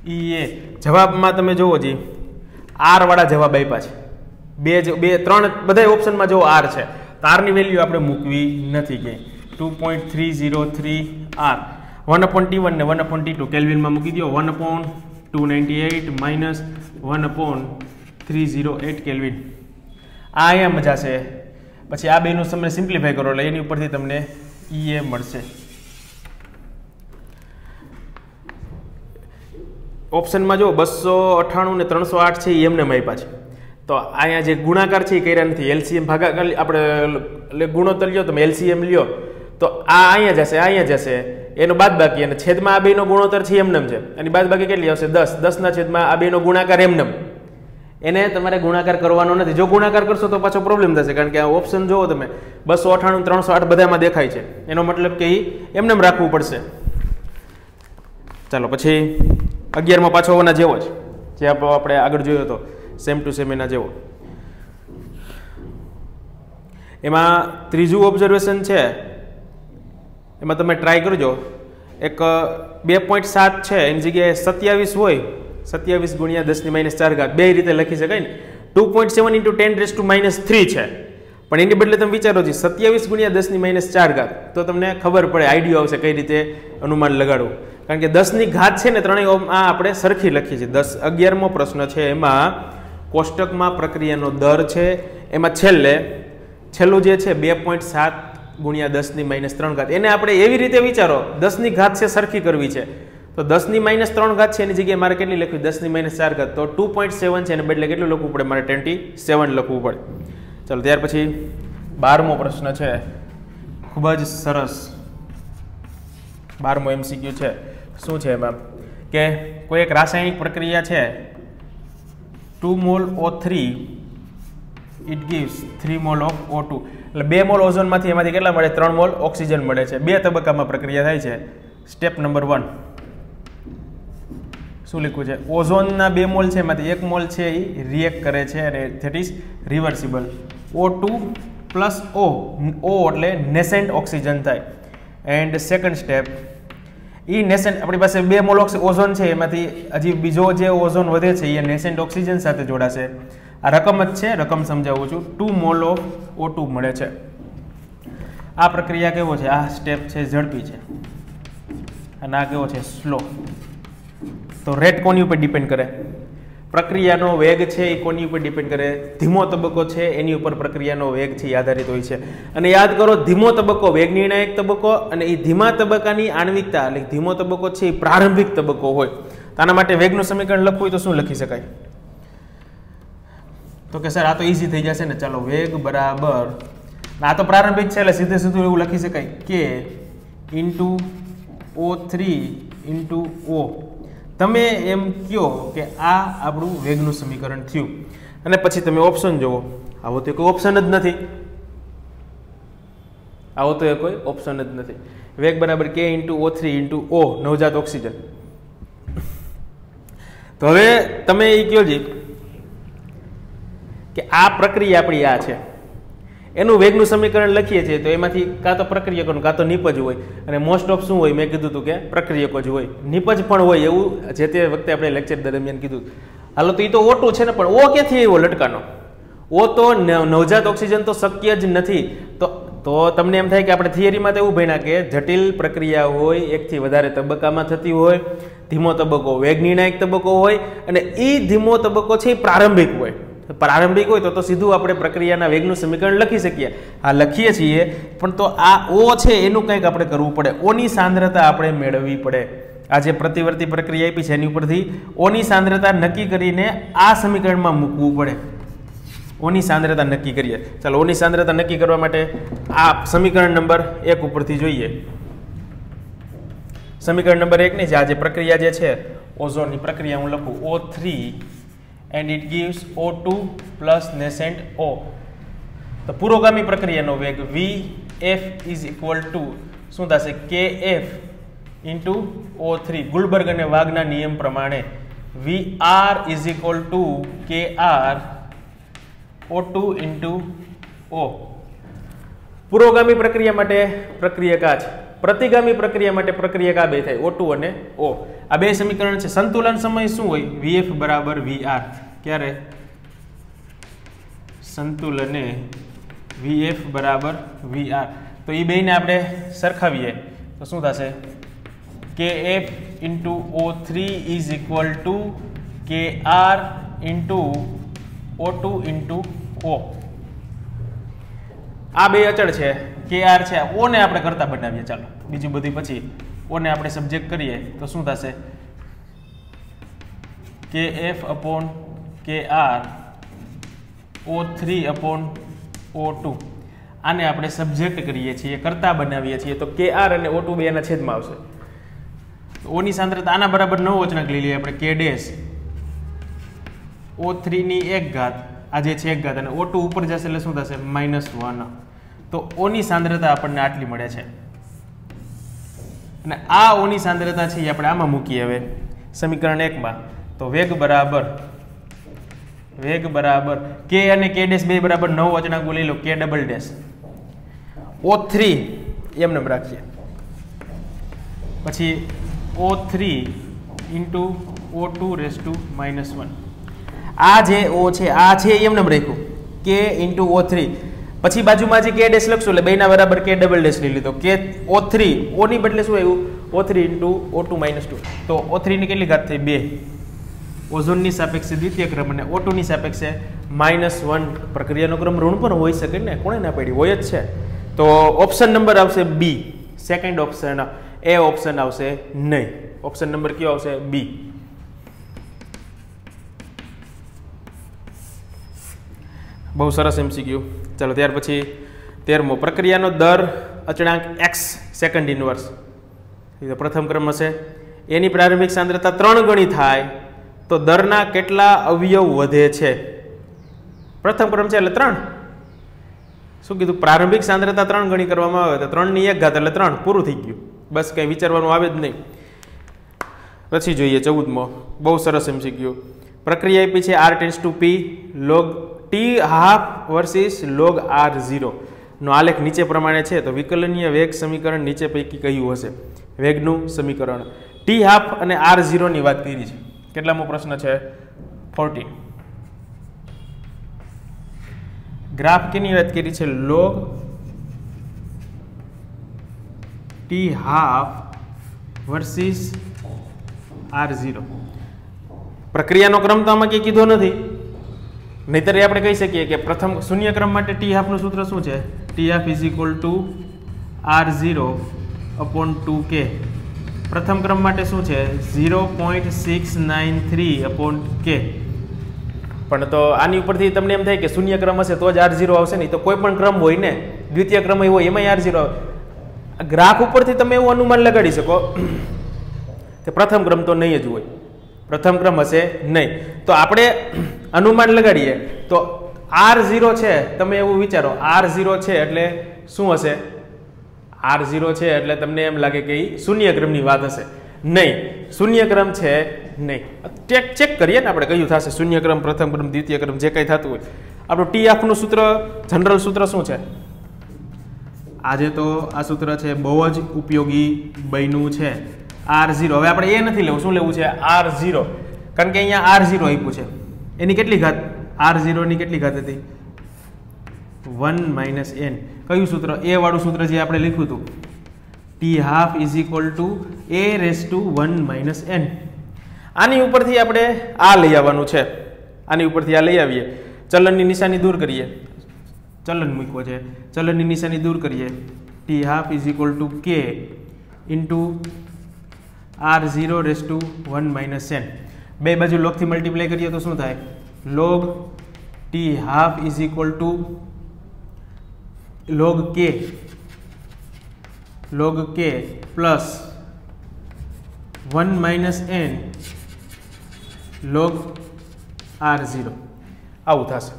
EA જવાબમાં તમે જોવો જી R વાળા જવાબ આપ્યા છે, ત્રણ બધા ઓપ્શનમાં જો R છે તો R ની વેલ્યુ આપણે મૂકવી નથી કે 2.303 R 1/T1 ને 1/T2 કેલ્વિનમાં મૂકી દો 1/298 માઇનસ 1/308 કેલ્વિન. આ અહીંયા મજા છે. પછી આ બેનું તમે સિમ્પ્લિફાય કરો એટલે એની ઉપરથી તમને EA મળશે. ઓપ્શનમાં જો 298 ને 308 છે એ એમને આપ્યા છે. તો અહીંયા જે ગુણાકાર છે એ કર્યા નથી. એલસીએમ ભાગાકાર આપણે ગુણોત્તર લ્યો તમે એલસીએમ લ્યો તો આ અહીંયા જશે, અહીંયા જશે, એનો બાદ બાકી અને છેદમાં આ બેનો ગુણોત્તર છે એમનેમ છે. અને બાદ બાકી કેટલી આવશે? 10. 10 ના છેદમાં આ બેનો ગુણાકાર એમનેમ. એને તમારે ગુણાકાર કરવાનો નથી. જો ગુણાકાર કરશો તો પાછો પ્રોબ્લેમ થશે, કારણ કે આ ઓપ્શન જોવો તમે 298 308 બધામાં દેખાય છે. એનો મતલબ કે એમનેમ રાખવું પડશે. ચાલો પછી 11માં પાછો ઓના જેવો જ જે આપણે આગળ જોયો હતો, સેમ ટુ સેમ એના જેવો. એમાં ત્રીજું ઓબ્ઝર્વેશન છે, એમાં તમે ટ્રાય કરજો. એક 2.7 છે એની જગ્યાએ 27 હોય, 27 ગુણ્યા 10 - 4 બે રીતે લખી શકાય ને. 2.7 × 10 - 3 છે, પણ એની બદલે તમે વિચારો છો 27 ગુણ્યા 10 - 4 તો તમને ખબર પડે, આઈડિયા આવશે કઈ રીતે અનુમાન લગાડવું. કારણ કે 10 ની ઘાત છે ને ત્રણેય આ આપણે સરખી લખી છે. 11મો પ્રશ્ન છે એમાં કોષ્ટકમાં પ્રક્રિયાનો દર છે, એમાં છેલ્લું જે છે 2.7 ગુણ્યા 10 - 3 એને આપણે એવી રીતે વિચારો 10 ની ઘાત છે સરખી કરવી છે તો 10 ની -3 છે એની જગ્યાએ મારે કેટલી લખવી? 10 ની -4 તો 2.7 છે એને બદલે કેટલું લખવું પડે? મારે 27 લખવું પડે. ચાલો ત્યાર પછી 12મો પ્રશ્ન છે, ખૂબ જ સરસ 12મો MCQ છે. શું છે એમાં કે કોઈ એક રાસાયણિક પ્રક્રિયા છે 2 mall O3 it gives 3 mall of O2 એટલે 2 મોલ ઓઝોનમાંથી એમાંથી કેટલા મળે? 3 મોલ ઓક્સિજન મળે છે. 2 તબક્કામાં પ્રક્રિયા થાય છે. સ્ટેપ નંબર 1 શું લખ્યું છે? ઓઝોનના 2 મોલ છે એમાંથી 1 મોલ છે એ રિએક્ટ કરે છે અને that is reversible. O2 plus O એટલે નેસેન્ટ ઓક્સિજન થાય. એન્ડ સેકન્ડ સ્ટેપ એ નેસેન્ટ આપણી પાસે 2 મોલ ઓઝોન છે એમાંથી હજી બીજો જે ઓઝોન વધે છે એ નેસેન્ટ ઓક્સિજન સાથે જોડાશે. આ રકમ જ છે, રકમ સમજાવું છું. 2 મોલ ઓફ O2 મળે છે. આ પ્રક્રિયા કેવો છે? આ સ્ટેપ છે ઝડપી છે અને આ કેવો છે? સ્લો. તો રેટ કોની ઉપર ડિપેન્ડ કરે? પ્રક્રિયાનો વેગ છે એ કોની ઉપર ડિપેન્ડ કરે? ધીમો તબક્કો છે એની ઉપર પ્રક્રિયાનો વેગ છે એ આધારિત હોય છે. અને યાદ કરો, ધીમો તબક્કો વેગ નિર્ણાયક તબક્કો અને એ ધીમા તબક્કાની આણ્વિકતા એટલે ધીમો તબક્કો છે એ પ્રારંભિક તબક્કો હોય. તો આના માટે વેગનું સમીકરણ લખવું હોય તો શું લખી શકાય? તો કે સર આ તો ઈઝી થઈ જશે ને. ચાલો વેગ બરાબર, આ તો પ્રારંભિક છે એટલે સીધે સીધું એવું લખી શકાય k into O3 into O. તમે એમ કહો કે આ આપણું વેગનું સમીકરણ થયું અને પછી તમે ઓપ્શન જુઓ. આવો તો કોઈ ઓપ્શન જ નથી. આવો તો કોઈ ઓપ્શન જ નથી. વેગ બરાબર K into O3 into O નવજાત ઓક્સિજન. તો હવે તમે એ કહો જી કે આ પ્રક્રિયા આપણી આ છે, એનું વેગનું સમીકરણ લખીએ છીએ તો એમાંથી કાં તો પ્રક્રિયકોનું કાં તો નિપજ હોય. અને મોસ્ટ ઓફ શું હોય? મેં કીધું હતું કે પ્રક્રિયકો જ હોય, નિપજ પણ હોય એવું જે તે વખતે આપણે લેક્ચર દરમિયાન કીધું. હાલો તો એ તો O2 છે ને, પણ O ક્યાંથી આવ્યો લટકાનો? O તો નવજાત ઓક્સિજન તો શક્ય જ નથી. તો તમને એમ થાય કે આપણે થિયરીમાં તો એવું ભણ્યા કે જટિલ પ્રક્રિયા હોય, એકથી વધારે તબક્કામાં થતી હોય, ધીમો તબક્કો વેગ નિર્ણાયક તબક્કો હોય અને એ ધીમો તબક્કો છે એ પ્રારંભિક હોય. પ્રારંભિક હોય તો સીધું આપણે પ્રક્રિયાના વેગનું સમીકરણ લખી શકીએ. હા લખીએ છીએ, પણ તો આ O છે એનું કંઈક આપણે કરવું પડે. ઓની સાંદ્રતા આપણે મેળવવી પડે. આ જે પ્રતિવર્તી પ્રક્રિયા આપી છે એની ઉપરથી ઓની સાંદ્રતા નક્કી કરીને આ સમીકરણમાં મૂકવું પડે. ઓની સાંદ્રતા નક્કી કરીએ. ચાલો ઓની સાંદ્રતા નક્કી કરવા માટે આ સમીકરણ નંબર 1 ઉપરથી જોઈએ. સમીકરણ નંબર 1 ની છે આ જે પ્રક્રિયા જે છે ઓઝોનની પ્રક્રિયા હું લખું O3 and it gives O2 plus nascent O. તો પુરોગામી પ્રક્રિયાનો વેગ Vf is equal to શું થશે? Kf into O3. ગુલબર્ગ અને વાગના નિયમ પ્રમાણે Vr is equal to Kr O2 into O. પુરોગામી પ્રક્રિયા માટે પ્રક્રિયક આ છે. પ્રતિગામી પ્રક્રિયા માટે પ્રક્રિયક આ બે થાય O2 અને O. આ બે સમીકરણ છે. સંતુલન સમય શું હોય? VF બરાબર VR. ક્યારે સંતુલને VF બરાબર VR. તો એ બેને આપણે સરખાવીએ તો શું થશે? KF into O3 is equal to KR into O2 into O. આ બે અચળ છે, KR છે. O ને આપણે કરતા બનાવીએ. ચાલો બીજું બધી પછી O ને આપણે સબ્જેક્ટ કરીએ તો શું થશે? KF upon KR O3 upon O2. આને આપણે સબ્જેક્ટ કરીએ છીએ, કરતા બનાવીએ છીએ તો KR અને O2 બે એના છેદમાં આવશે. O ની સાંદ્રતા આના બરાબર 9 અચળાંક લઈ લઈએ આપણે. K ડેશ O3 ની 1 ઘાત, આ જે છે 1 ઘાત, અને O2 ઉપર જશે એટલે શું થશે? -1. તો O ની સાંદ્રતા આપણને આટલી મળે છે. અને આ O ની સાંદ્રતા છે એ આપણે આમાં મૂકીએ હવે સમીકરણ 1 માં. તો વેગ બરાબર K અને K ડેશ બે બરાબર 9 અચળાંકો લઈ લો. K ડબલ ડેશ O3 એમને રાખીએ, પછી O3 into O2 raised to -1. આ જે O છે આ છે એમને રાખ્યું K into O3. પછી બાજુમાં જે K ડેશ લખશું એટલે બેના બરાબર K ડબલ ડેશ લઈ લીધો. K O3 O ની બદલે શું આવ્યું? O3 into O2 -2. તો O3 ની કેટલી ઘાત થઈ? 2. ઓઝોનની સાપેક્ષે દ્વિતીય ક્રમ અને O2 ની સાપેક્ષે -1. પ્રક્રિયાનો ક્રમ ઋણ પણ હોઈ શકે ને, કોણે ના પાડી? હોય જ છે. તો ઓપ્શન નંબર આવશે B. સેકન્ડ ઓપ્શન, એ ઓપ્શન આવશે નહીં. ઓપ્શન નંબર કયો આવશે? B. બહુ સરસ MCQ. ચાલો ત્યાર પછી 13મો, પ્રક્રિયાનો દર અચળાંક x સેકન્ડ ઇનવર્સ. એ પ્રથમ ક્રમ હશે. એની પ્રારંભિક સાંદ્રતા 3 ગણી થાય તો દરના કેટલા અવયવ વધે છે? પ્રથમ ક્રમ છે એટલે 3. શું કીધું? પ્રારંભિક સાંદ્રતા 3 ગણી કરવામાં આવે તો 3 ની 1 ઘાત એટલે 3. પૂરું થઈ ગયું. બસ કંઈ વિચારવાનું આવે જ નહીં. પછી જોઈએ 14મો, બહુ સરસ MCQ. પ્રક્રિયા આપી છે R tends to P log T half versus log R0 નો આલેખ નીચે પ્રમાણે છે. તો વિકલનીય વેગ સમીકરણ નીચે પૈકી કયું હશે? વેગનું સમીકરણ. T હાફ અને R0 ની વાત કરી છે. કેટલામો પ્રશ્ન છે? 14. ગ્રાફ કેની વાત કરી છે? log T half versus R0. પ્રક્રિયાનો ક્રમ તો આમાં કંઈ કીધો નથી, નહીતર આપણે કહી શકીએ કે પ્રથમ શૂન્ય ક્રમ માટે T હાફનું સૂત્ર શું છે? T half is equal two R0 upon 2K. પ્રથમ ક્રમ માટે શું છે? 0.693 upon K. પણ તો આની ઉપરથી તમને એમ થાય કે શૂન્ય ક્રમ હશે તો જ R0 આવશે નહીં. તો કોઈ પણ ક્રમ હોય ને, દ્વિતીય ક્રમ હોય એમાં R0 આવે. ગ્રાફ ઉપરથી તમે એવું અનુમાન લગાડી શકો કે પ્રથમ ક્રમ તો નહીં જ હોય, પ્રથમ ક્રમ હશે નહીં. તો આપણે અનુમાન લગાડીએ તો R0 છે, તમે એવું વિચારો R0 છે એટલે શું હશે? R0 છે એટલે તમને એમ લાગે કે એ શૂન્ય ક્રમની વાત હશે. નહીં, શૂન્ય ક્રમ છે નહીં. ચેક કરીએ ને આપણે કયું થશે? શૂન્ય ક્રમ, પ્રથમ ક્રમ, દ્વિતીય ક્રમ, જે કંઈ થતું હોય. આપણું T હાફનું સૂત્ર, જનરલ સૂત્ર શું છે? આજે તો આ સૂત્ર છે બહુ જ ઉપયોગી બન્યું છે, R0. હવે આપણે એ નથી લેવું, શું લેવું છે? R0. કારણ કે અહીંયા R0 આપ્યું છે. એની કેટલી ઘાત? R0 ની કેટલી ઘાત હતી? 1 - n. કયું સૂત્ર? એ વાળું સૂત્ર જે આપણે લખ્યું હતું. T half is equal to A raise to 1 - n. આની ઉપરથી આપણે આ લઈ આવવાનું છે. આની ઉપરથી આ લઈ આવીએ. ચલનની નિશાની દૂર કરીએ. ચલન મૂકવો છે, ચલનની નિશાની દૂર કરીએ. T half is equal to K into R0 raise to 1 - n. બે બાજુ લોગથી મલ્ટીપ્લાય કરીએ તો શું થાય? log T half is equal two log K plus 1 - n log R0. આવું થશે.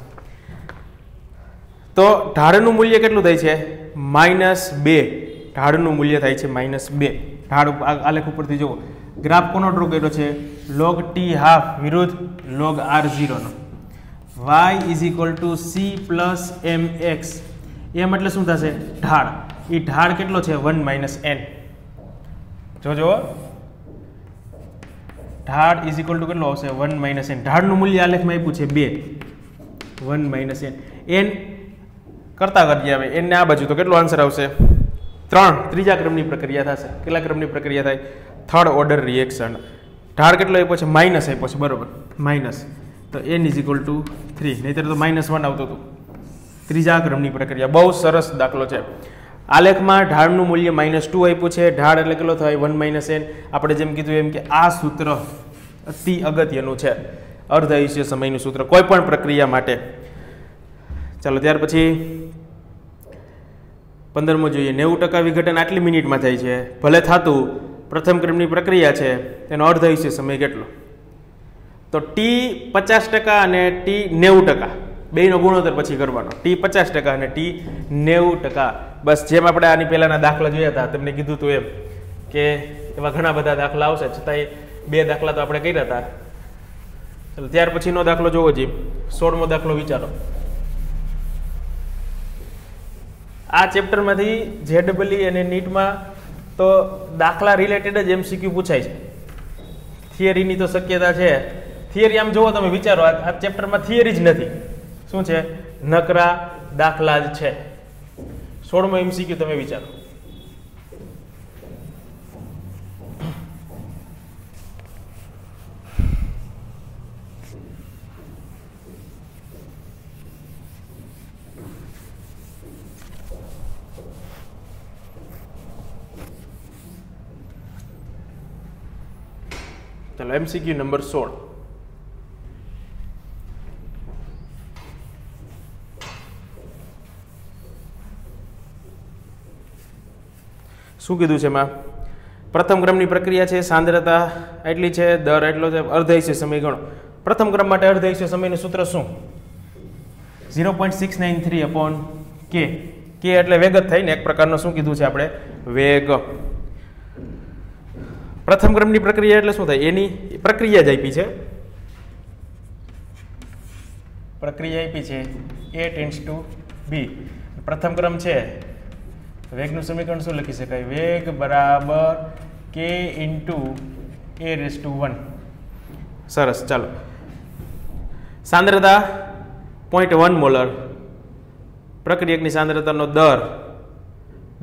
તો ઢાળનું મૂલ્ય કેટલું થાય છે? -2. ઢાળનું મૂલ્ય થાય છે -2. ઢાળ આલેખ ઉપરથી જુઓ. ગ્રાફ કોનો ડ્રો કર્યો છે? log T હાફ વિરુદ્ધ log R0 નો. y is equal to c plus mx. M એટલે શું થશે? ઢાળ. એ ઢાળ કેટલો છે? 1 - n. જોજો ઢાળ ઇઝ ઇક્વલ ટુ કેટલો આવશે 1 માઇનસ એન. ઢાળનું મૂલ્ય આલેખમાં આપ્યું છે 2 1 માઇનસ એન. એન કરતા કરીએ હવે એન ને આ બાજુ તો કેટલો આન્સર આવશે 3. ત્રીજા ક્રમની પ્રક્રિયા થશે. કેટલા ક્રમની પ્રક્રિયા થાય? Third order reaction. ઢાળ કેટલો આપ્યો છે? માઇનસ આપ્યો છે, બરોબર માઇનસ. તો એન ઇઝ ઇક્વલ ટુ 3, નહીંતર તો -1 આવતું હતું. ત્રીજા ક્રમની પ્રક્રિયા. બહુ સરસ દાખલો છે. આલેખમાં ઢાળનું મૂલ્ય -2 આપ્યું છે. ઢાળ એટલે કેટલો થાય? 1 માઇનસ એન. આપણે જેમ કીધું એમ કે આ સૂત્ર અતિ અગત્યનું છે, અર્ધ આયુષ્ય સમયનું સૂત્ર કોઈ પણ પ્રક્રિયા માટે. ચાલો ત્યાર પછી 15મો જોઈએ. 90% વિઘટન આટલી મિનિટમાં થાય છે. ભલે થાતું પ્રથમ ક્રમની પ્રક્રિયા છે, તેનો અર્ધ આયુષ્ય સમય કેટલો? તો ટી 50% અને ટી 90%, બેનો ગુણોત્તર પછી કરવાનો. ટી 50% અને ટી 90%. બસ જેમ આપણે આની પહેલાના દાખલા જોયા હતા, તમને કીધું હતું એમ કે એવા ઘણા બધા દાખલા આવશે, છતાંય 2 દાખલા તો આપણે કર્યા હતા. ચાલો ત્યાર પછીનો દાખલો જોવો જી. 16મો દાખલો વિચારો. આ ચેપ્ટરમાંથી JEE અને નીટમાં તો દાખલા રિલેટેડ જ MCQ પૂછાય છે. થિયરીની તો શક્યતા છે. થિયરી આમ જોવો તમે વિચારો, આ ચેપ્ટરમાં થિયરી જ નથી. શું છે? નકરા દાખલા જ છે. 16મો MCQ તમે વિચારો. चलो MCQ नंबर 16. શું કીધું છે એમાં? પ્રથમ ક્રમની પ્રક્રિયા છે, સાંદ્રતા એટલી છે, દર એટલો છે, અર્ધ આયુષ્ય સમય ગણો. પ્રથમ ક્રમ માટે અર્ધ આયુષ્ય સમયનું સૂત્ર શું? 0.693/k. k એટલે વેગ જ થાય ને, એક પ્રકારનો શું કીધું છે આપણે? વેગ. પ્રથમ ક્રમની પ્રક્રિયા એટલે શું થાય? એની પ્રક્રિયા જ આપી છે. પ્રક્રિયા આપી છે A ટેન્ડ્સ ટુ B. પ્રથમ ક્રમ છે, વેગનું સમીકરણ શું લખી શકાય? વેગ બરાબર k × A⁻1. સરસ. ચાલો સાંદ્રતા 0.1 મોલર. પ્રક્રિયકની સાંદ્રતાનો દર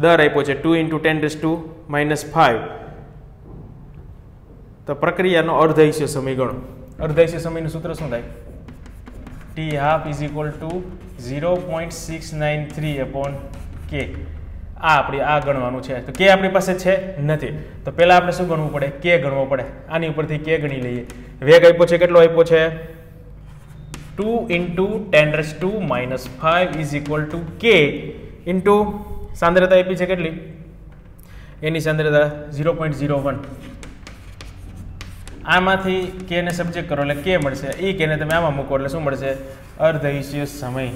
આપ્યો છે 2 × 10⁻⁵. તો પ્રક્રિયાનો અર્ધ આયુષ્ય સમય ગણો. અર્ધ આયુષ્ય સમયનું સૂત્ર શું થાય? T½ = 0.693/k. આ ગણવાનું છે. તો કે આપણી પાસે છે નથી, તો પહેલા આપણે શું ગણવું પડે? કે ગણવો પડે. આની ઉપરથી કે ગણી લઈએ. વેગ આપ્યો છે, કેટલો આપ્યો છે? 2 × 10⁻⁵ = k ઇન્ટુ સાંદ્રતા આપી છે કેટલી? એની સાંદ્રતા 0.01. આમાંથી કે ને સબ્જેક્ટ કરો એટલે કે મળશે. એ કે ને તમે આમાં મૂકો એટલે શું મળશે? અર્ધ આયુષ્ય સમય.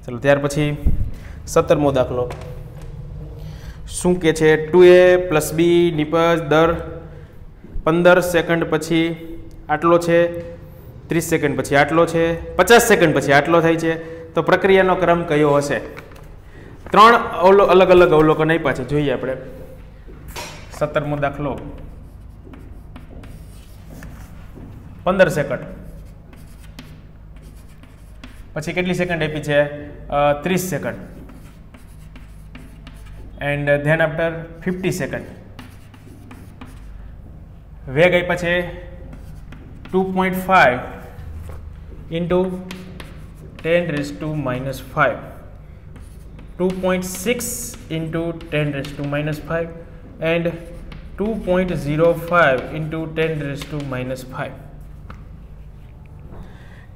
ચલો ત્યાર પછી 17મો દાખલો. શું કે છે? 2a + b નિપજ દર 15 સેકન્ડ પછી આટલો છે, 30 સેકન્ડ પછી આટલો છે, 50 સેકન્ડ પછી આટલો થાય છે. તો પ્રક્રિયાનો ક્રમ કયો હશે? 3 અલગ અલગ અવલોકન આપ્યા છે, જોઈએ આપણે. 17મો દાખલો. 15 સેકન્ડ પછી કેટલી સેકન્ડ આપી છે? 30 second. And then after 50 second. વેગ આપ્યા છે 2.5 × 10⁻⁵. 2.6 × 10⁻⁵ એન્ડ 2.05 × 10⁻⁵.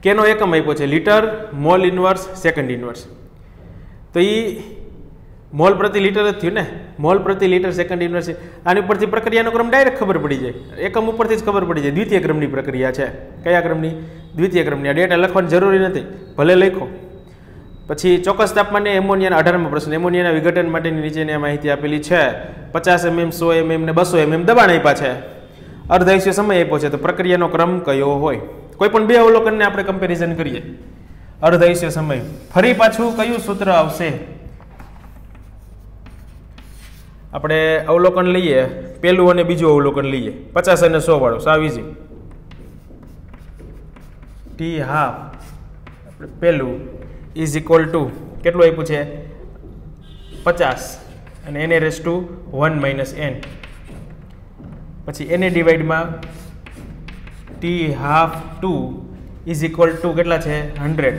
કેનો એકમ આપ્યો છે? Litre, mall inverse, second inverse. તો એ મોલ પ્રતિ લીટર જ થયું ને, મોલ પ્રતિ લીટર સેકન્ડ ઇન્વર્સ. આની ઉપરથી પ્રક્રિયાનો ક્રમ ડાયરેક્ટ ખબર પડી જાય, એકમ ઉપરથી જ ખબર પડી જાય. દ્વિતીય ક્રમની પ્રક્રિયા છે. કયા ક્રમની? દ્વિતીય ક્રમની. આ ડેટા લખવાની જરૂરી નથી, ભલે લખો. પછી ચોક્કસ તાપમાને એમોનિયાના 18મો પ્રશ્ન. એમોનિયાના વિઘટન માટેની નીચેની માહિતી આપેલી છે. 50 mm, 100 mm ને 200 mm દબાણ આપ્યા છે. અર્ધ આયુષ્ય સમય આપ્યો છે. તો પ્રક્રિયાનો ક્રમ કયો હોય? કોઈ પણ 2 અવલોકનને આપણે કમ્પેરિઝન કરીએ. અર્ધ આયુષ્ય સમય. ફરી પાછું કયું સૂત્ર આવશે? આપણે અવલોકન લઈએ, પહેલું અને બીજું અવલોકન લઈએ, 50 અને 100 વાળું, સાવ ઇઝી. ટી હાફ પહેલું ઇઝ ઇક્વલ ટુ કેટલું આપ્યું છે 50 અને એને રેસ ટુ 1 માઇનસ n, પછી એને ડિવાઈડમાં T half 2 is equal to કેટલા છે 100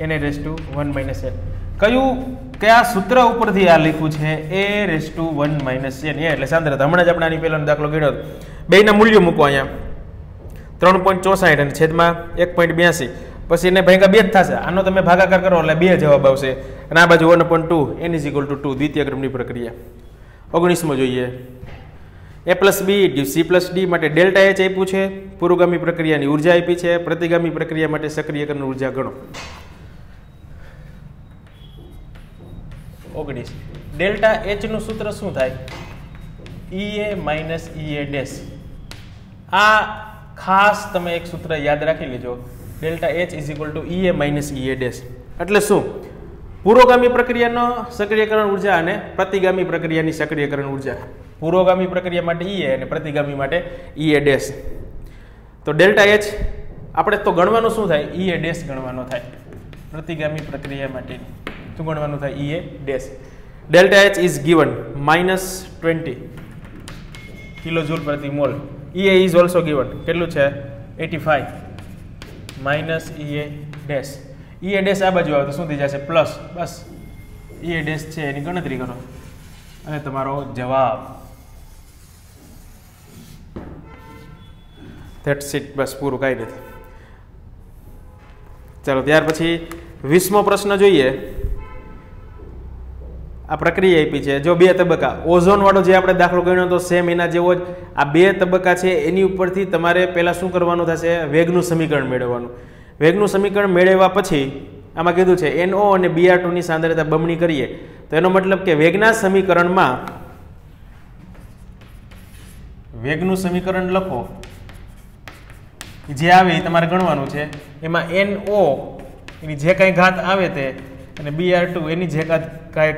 એને રેસ ટુ 1 માઇનસ n. કયા સૂત્ર ઉપરથી આ લખ્યું છે એ રેસ ટુ 1 માઇનસ n, એટલે સાંદ્રતા. હમણાં જ આપણે આની પહેલાનો દાખલો ગણ્યો હતો. બેયના મૂલ્યો મૂકો અહીંયા 3.64 અને છેદમાં 1.82, પછી એને ભાગ્યા 2 જ થશે. આનો તમે ભાગાકાર કરો એટલે 2 જવાબ આવશે અને આ બાજુ 1/2 n ઇઝ ઇક્વલ ટુ 2, દ્વિતીય ક્રમની પ્રક્રિયા. 19મો જોઈએ. a plus B C plus D માટે ડેલ્ટા એચ આપ્યું છે, પૂર્વગામી પ્રક્રિયાની ઉર્જા આપી છે, પ્રતિગામી પ્રક્રિયા માટે સક્રિયકરણ ઉર્જા ગણો. 19 ડેલ્ટા એચ નું સૂત્ર શું થાય ea માઇનસ ea ડેશ. આ ખાસ તમે એક સૂત્ર યાદ રાખી લેજો, delta H is equal two ea minus ea dash. એટલે શું? પૂર્વગામી પ્રક્રિયાનો સક્રિયકરણ ઉર્જા અને પ્રતિગામી પ્રક્રિયાની સક્રિયકરણ ઉર્જા. પૂર્વગામી પ્રક્રિયા માટે ea અને પ્રતિગામી માટે ea ડેશ. તો ડેલ્ટા એચ આપણે તો ગણવાનું શું થાય ea ડેશ ગણવાનો થાય. પ્રતિગામી પ્રક્રિયા માટે શું ગણવાનું થાય ea dash. Delta H is given -20 કિલોજૂલ પ્રતિ mall. ea is also given કેટલું છે 85 minus ea dash. ea dash આ બાજુ આવે તો શું થઈ જશે પ્લસ. બસ ea ડેશ છે એની ગણતરી કરો અને તમારો જવાબ. ધેટ્સ ઇટ, બસ પૂરું, કાંઈ નથી. ચાલો ત્યાર પછી 20મો પ્રશ્ન જોઈએ. આ પ્રક્રિયા આપી છે, જો 2 તબક્કા, ઓઝોન વાળો જે આપણે દાખલો ગણ્યો હતો સેમ એના જેવો જ આ 2 તબક્કા છે. એની ઉપરથી તમારે પહેલા શું કરવાનું થશે વેગનું સમીકરણ મેળવવાનું. વેગનું સમીકરણ મેળવ્યા પછી આમાં કીધું છે NO અને Br2 ની સાંદ્રતા બમણી કરીએ તો એનો મતલબ કે વેગના સમીકરણમાં વેગનું સમીકરણ લખો જે આવે એ તમારે ગણવાનું છે. એમાં NO એની જે કંઈ ઘાત આવે તે અને Br2 એની જે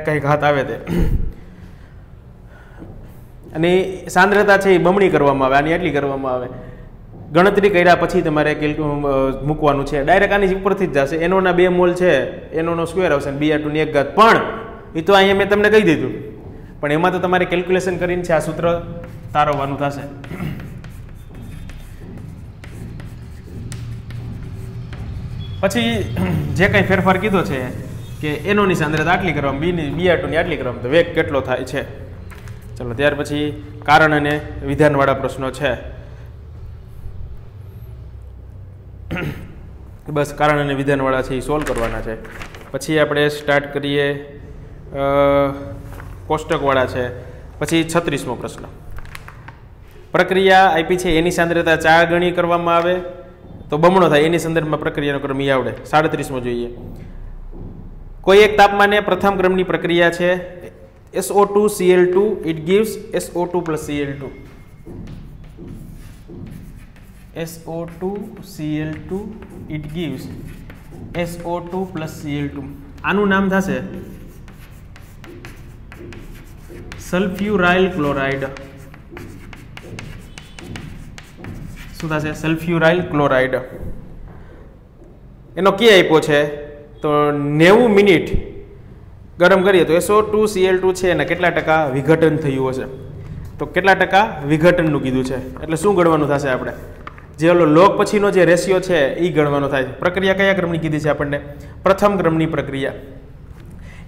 કઈ ઘાત આવે તે અને સાંદ્રતા છે એ બમણી કરવામાં આવે, આની એટલી કરવામાં આવે. ગણતરી કર્યા પછી તમારે મૂકવાનું છે. ડાયરેક્ટ આની ઉપરથી જ જશે. NO ના 2 મોલ છે, NO નો સ્ક્વેર આવશે અને Br2 ની 1 ઘાત. પણ એ તો અહીંયા મેં તમને કહી દીધું, પણ એમાં તો તમારે કેલ્ક્યુલેશન કરીને છે આ સૂત્ર તારવવાનું થશે. પછી જે કંઈ ફેરફાર કીધો છે કે NO ની સાંદ્રતા આટલી કરવામાં, Br2 ની આટલી કરવામાં, તો વેગ કેટલો થાય છે. ચલો ત્યાર પછી કારણ અને વિધાનવાળા પ્રશ્નો છે. બસ કારણ અને વિધાનવાળા છે એ સોલ્વ કરવાના છે. પછી આપણે સ્ટાર્ટ કરીએ કોષ્ટકવાળા છે. પછી 36મો પ્રશ્ન. પ્રક્રિયા આપી છે એની સાંદ્રતા 4 ગણી કરવામાં આવે તો બમણો થાય. એની સંદર્ભમાં પ્રક્રિયાનો ક્રમ ઈ આવડે. 37મો જોઈએ. કોઈ એક તાપમાને પ્રથમ ક્રમની પ્રક્રિયા છે SO2 Cl2 it gives SO2 plus Cl2. SO2 Cl2 it gives SO2 plus Cl2. આનું નામ થશે સલ્ફ્યુરાઇલ ક્લોરાઇડ. શું થશે સલ્ફ્યુરાઇલ ક્લોરાઇડ. એનો કે આપ્યો છે તો 90 મિનિટ ગરમ કરીએ તો SO2 Cl2 છે એના કેટલા ટકા વિઘટન થયું હશે. તો કેટલા ટકા વિઘટનનું કીધું છે એટલે શું ગણવાનું થશે આપણે જે ઓલો લોગ પછીનો જે રેશિયો છે એ ગણવાનો થાય છે. પ્રક્રિયા કયા ક્રમની કીધી છે આપણને પ્રથમ ક્રમની પ્રક્રિયા.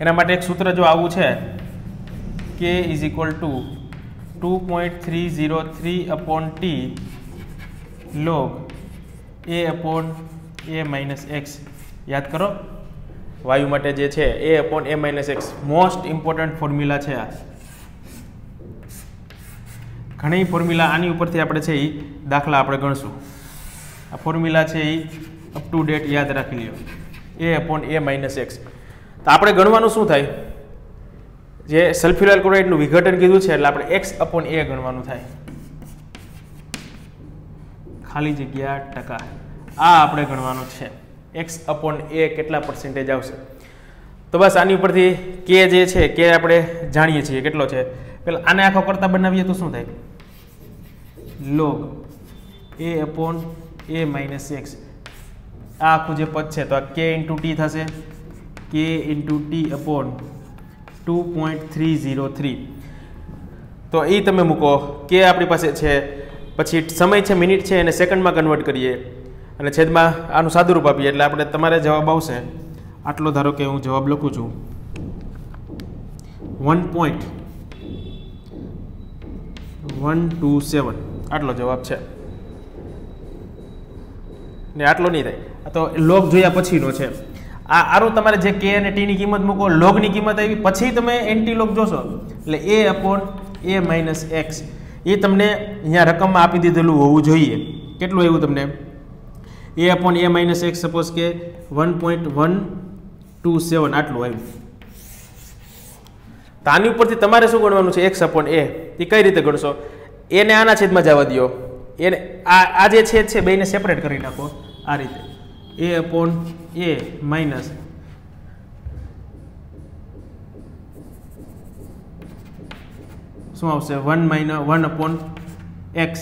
એના માટે એક સૂત્ર જો આવું છે K is equal two 2.303/T log A/A-x. યાદ કરો વાયુ માટે જે છે A/A-x મોસ્ટ ઇમ્પોર્ટન્ટ ફોર્મ્યુલા છે. આ ઘણી ફોર્મ્યુલા આની ઉપરથી આપણે છે એ દાખલા આપણે ગણશું. આ ફોર્મ્યુલા છે એ અપ ટુ ડેટ યાદ રાખી લ્યો A/A-x. તો આપણે ગણવાનું શું થાય જે સલ્ફ્યુરાઇલ ક્લોરાઇડનું વિઘટન કીધું છે એટલે આપણે x/A ગણવાનું થાય. ખાલી જગ્યા ટકા આ આપણે ગણવાનું છે. x/A કેટલા % આવશે. તો બસ આની ઉપરથી કે જે છે કે આપણે જાણીએ છીએ કેટલો છે. પેલા આને આખો કરતા બનાવીએ તો શું થાય? log a/a minus x. આ આખું જે પદ છે તો આ k ઇન્ટુ ટી થશે, k ઇન્ટુ ટી અપોન 2.303. તો એ તમે મૂકો, કે આપણી પાસે છે, પછી સમય છે મિનિટ છે એને સેકન્ડમાં કન્વર્ટ કરીએ અને છેદમાં આનું સાદું રૂપ આપીએ એટલે આપણે તમારે જવાબ આવશે આટલો. ધારો કે હું જવાબ લખું છું 1.127 આટલો જવાબ છે ને આટલો નહીં થાય. આ તો લોગ જોયા પછીનો છે. આનું તમારે જે કે અને ટી ની કિંમત મૂકો, લોગની કિંમત આવી પછી તમે એન્ટી લોગ જોશો એટલે a/a માઇનસ એક્સ એ તમને અહીંયા રકમમાં આપી દીધેલું હોવું જોઈએ. કેટલું આવ્યું તમને? a/a માઇનસ એક્સ સપોઝ કે 1.127 આટલું આવ્યું. તો આની ઉપરથી તમારે શું ગણવાનું છે? x/a. એ કઈ રીતે ગણશો? એને આના છેદમાં જવા દો, એને આ જે છેદ છે બેને સેપરેટ કરી નાખો આ રીતે. a/a માઇનસ શું આવશે? 1/x.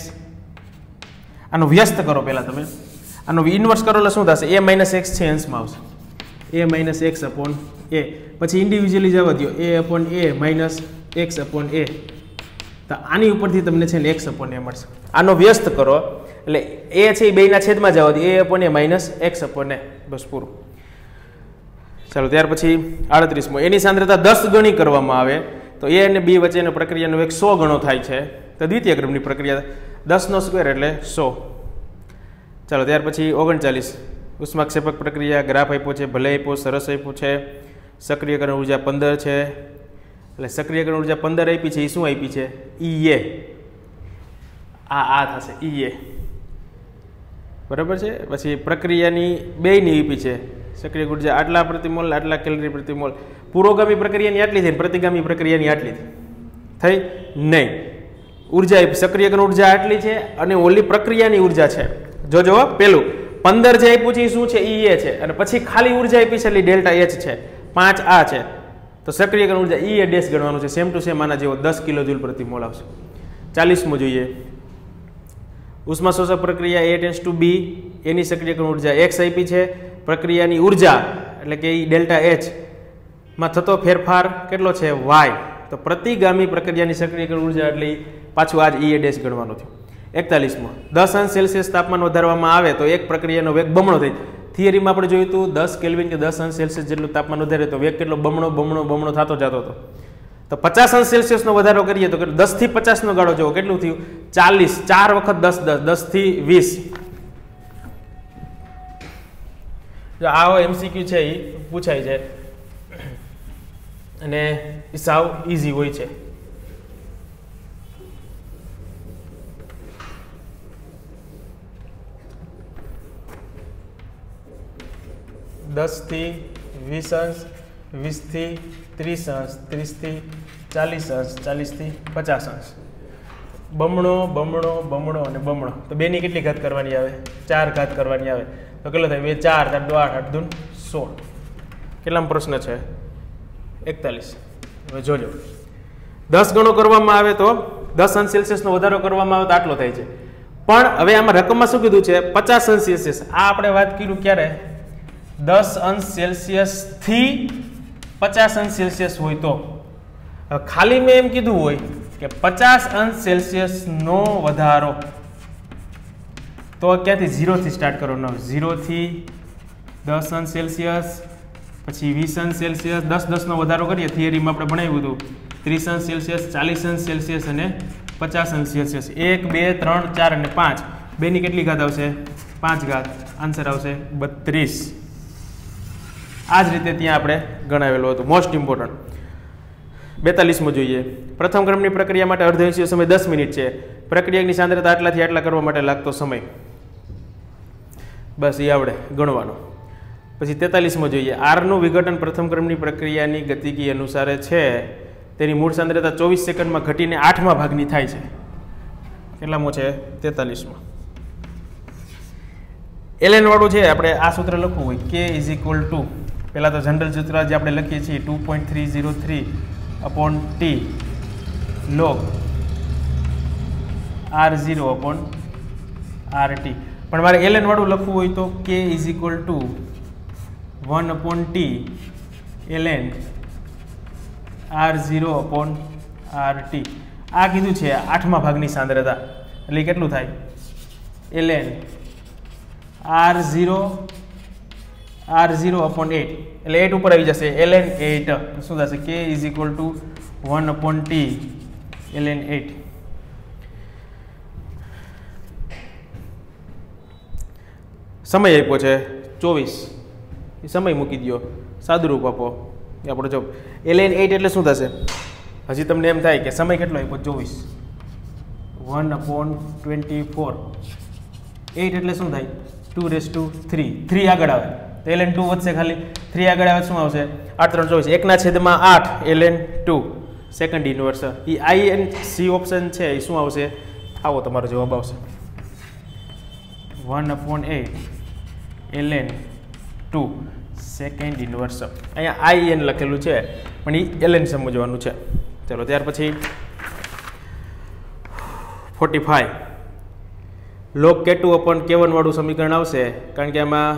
આનો વ્યસ્ત કરો પહેલા તમે, આનો ઇન્વર્સ કરો એટલે શું થશે? a માઇનસ એક્સ છે અંશમાં આવશે a માઇનસ x/a. પછી ઇન્ડિવિજ્યુઅલી જવા દો a/a માઇનસ x/a. તો આની ઉપરથી તમને છે ને x/a મળશે. આનો વ્યસ્ત કરો એટલે એ છે એ બેના છેદમાં જવા દો a/a માઇનસ x/a. બસ પૂરું. ચાલો ત્યાર પછી 38મો. એની સાંદ્રતા 10 ગણી કરવામાં આવે તો a અને b વચ્ચેની પ્રક્રિયાનો વેગ 100 ગણો થાય છે. તો દ્વિતીય ક્રમની પ્રક્રિયા 10 નો સ્ક્વેર એટલે 100. ચાલો ત્યાર પછી 39. ઉષ્માક્ષેપક પ્રક્રિયા. ગ્રાફ આપ્યો છે, ભલે આપ્યો, સરસ આપ્યો છે. સક્રિયકરણ ઉર્જા 15 છે એટલે સક્રિયકરણ ઉર્જા 15 આપી છે. એ શું આપી છે? Ea. આ થશે Ea. બરાબર છે. પછી પ્રક્રિયાની બેયની આપી છે સક્રિય ઉર્જા આટલા પ્રતિમોલ, આટલા કેલરી પ્રતિમોલ. પુરોગામી પ્રક્રિયાની આટલી થઈ, પ્રતિગામી પ્રક્રિયાની આટલી થઈ નહીં. ઉર્જા સક્રિયકરણ ઉર્જા આટલી છે અને ઓલી પ્રક્રિયાની ઉર્જા છે. જોજો પેલું 15 જે આપ્યું છે એ શું છે? Ea છે. અને પછી ખાલી ઉર્જા આપી છે એટલે ડેલ્ટા H છે, 5 આ છે. તો સક્રિયકરણ ઉર્જા Ea ડેશ ગણવાનું છે. સેમ ટુ સેમ આના જેવો 10 કિલોજૂલ પ્રતિ મોલ આવશે. 40મો જોઈએ. ઉષ્મા શોષક પ્રક્રિયા A ટેન્ડ્સ ટુ B. એની સક્રિયકરણ ઉર્જા x આપી છે. પ્રક્રિયાની ઉર્જા એટલે કે ડેલ્ટા H માં થતો ફેરફાર કેટલો છે? y. તો પ્રતિગામી પ્રક્રિયાની સક્રિયકરણ ઉર્જા એટલે પાછું આ જ Ea ડેશ ગણવાનું થયું. 41મો. 10 અંશ સેલ્સિયસ તાપમાન વધારવામાં આવે તો એક પ્રક્રિયાનો વેગ બમણો થાય. થિયરીમાં આપણે જોયું હતું 10 કેલ્વિન કે 10 અંશ સેલ્સિયસ જેટલું તાપમાન વધારે તો વેગ કેટલો બમણો થતો જતો હતો. તો 50 અંશ સેલ્સિયસનો વધારો કરીએ તો 10 થી 50 નો ગાળો જુઓ કેટલું થયું? 40. 4 વખત 10 10 થી 20. જો આવો MCQ છે એ પૂછાય છે અને એ સાવ ઈઝી હોય છે. દસ થી 20 અંશ, 20 થી 30 અંશ, 30 થી 40 અંશ, 40 થી 50 અંશ. બમણો બમણો બમણો અને બમણો. તો બેની કેટલી ઘાત કરવાની આવે? 4 ઘાત કરવાની આવે. તો કેટલો થાય? 2 4 8 8 2 16. કેટલામો પ્રશ્ન છે? 41. હવે જોજો 10 ગણો કરવામાં આવે તો 10 અંશ સેલ્સિયસનો વધારો કરવામાં આવે તો આટલો થાય છે. પણ હવે આમાં રકમમાં શું કીધું છે? 50 અંશ સેલ્સિયસ. આ આપણે વાત કર્યું ક્યારે? 10 અંશ સેલ્સિયસ થી 50 અંશ સેલ્સિયસ હોય તો. ખાલી મેં એમ કીધું હોય કે 50 અંશ સેલ્સિયસ નો વધારો તો ક્યાંથી 0 થી સ્ટાર્ટ કરવાનો? 0 થી 10 અંશ સેલ્સિયસ, પછી 20 અંશ સેલ્સિયસ. 10 નો વધારો કરીએ થિયરીમાં આપણે ભણાવ્યું હતું 30 અંશ સેલ્સિયસ, 40 અંશ સેલ્સિયસ અને 50 અંશ સેલ્સિયસ. 1 2 3 4 અને 5 બેની કેટલી ઘાત આવશે? 5 ઘાત. આન્સર આવશે 32. આ જ રીતે ત્યાં આપણે ગણાવેલું હતું. Most important. 42મો જોઈએ. પ્રથમ ક્રમની પ્રક્રિયા માટે અર્ધવંશીય સમય 10 મિનિટ છે. પ્રક્રિયાની સાંદ્રતા આટલાથી આટલા કરવા માટે લાગતો સમય બસ એ આવડે ગણવાનો. પછી 43મો જોઈએ. આરનું વિઘટન પ્રથમ ક્રમની પ્રક્રિયાની ગતિકી અનુસારે છે. તેની મૂળ સાંદ્રતા 24 સેકન્ડમાં ઘટીને 8મા ભાગની થાય છે. કેટલામો છે? 43મો. ln વાળું છે આપણે આ સૂત્ર લખવું હોય k = પહેલાં તો જનરલ સૂત્ર જે આપણે લખીએ છીએ 2.303 upon T log R0 upon RT. પણ મારે ln વાળું લખવું હોય તો k is equal two 1 upon T ln R0 upon RT. આ કીધું છે 8મા ભાગની સાંદ્રતા, એટલે કેટલું થાય ln R0 અપોન 8, એટલે 8 ઉપર આવી જશે ln 8. શું થશે k is equal two 1 upon T ln 8. સમય આપ્યો છે 24, એ સમય મૂકી દો, સાદુરૂપ આપો એ આપણો જવાબ. ln 8 એટલે શું થશે? હજી તમને એમ થાય કે સમય કેટલો આપ્યો 24, 1 અપોન 24. 8 એટલે શું થાય 2⁻3, 3 આગળ આવે તો ln 2 વધશે, ખાલી 3 આગળ આવે શું આવશે 8 3 24, 1/8 ln 2 second inverse. A I and C option છે એ શું આવશે? આવો તમારો જવાબ આવશે 1/8 ln 2 સેકન્ડ ઇન્વર્સ. અહીંયા આઈ એન લખેલું છે પણ એ ln સમજવાનું છે. ચલો ત્યાર પછી 45 log k2 અપોન k1 વાળું સમીકરણ આવશે, કારણ કે આમાં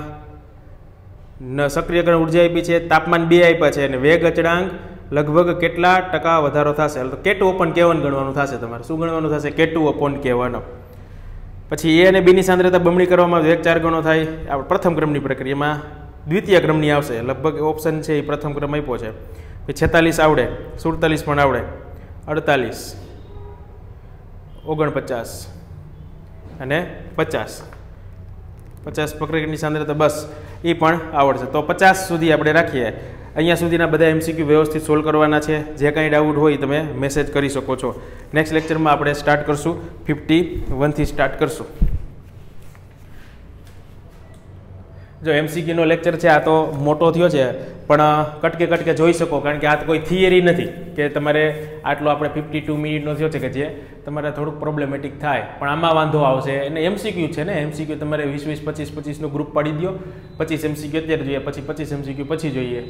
સક્રિયકરણ ઉર્જા આપી છે, તાપમાન 2 આપ્યા છે અને વેગ અચળાંક લગભગ કેટલા ટકા વધારો થશે. તો k2 અપોન k1 ગણવાનું થશે તમારે. શું ગણવાનું થશે? k2 upon k1. પછી એ અને બીની સાંદ્રતા બમણી કરવામાં વેગ 4 ગણો થાય. આપણે પ્રથમ ક્રમની પ્રક્રિયામાં દ્વિતીય ક્રમની આવશે, લગભગ ઓપ્શન છે એ પ્રથમ ક્રમ આપ્યો છે. પછી 46 આવડે, 47 પણ આવડે, 48, 49 અને 50 પ્રક્રિયાની સાંદ્રતા બસ એ પણ આવડશે. તો 50 સુધી આપણે રાખીએ. અહીંયા સુધીના બધા MCQ વ્યવસ્થિત સોલ્વ કરવાના છે. જે કાંઈ ડાઉટ હોય તમે મેસેજ કરી શકો છો. નેક્સ્ટ લેક્ચરમાં આપણે સ્ટાર્ટ કરશું 51 થી સ્ટાર્ટ કરશું. જો MCQનો લેક્ચર છે આ તો મોટો થયો છે, પણ કટકે જોઈ શકો, કારણ કે આ તો કોઈ થિયરી નથી કે તમારે આટલો આપણે 52 મિનિટનો થયો છે કે જે તમારે થોડુંક પ્રોબ્લેમેટિક થાય, પણ આમાં વાંધો આવશે. અને MCQ છે ને, MCQ તમારે 20 25 25નું ગ્રુપ પાડી દો. 25 MCQ અત્યારે જોઈએ, પછી 25 MCQ પછી જોઈએ.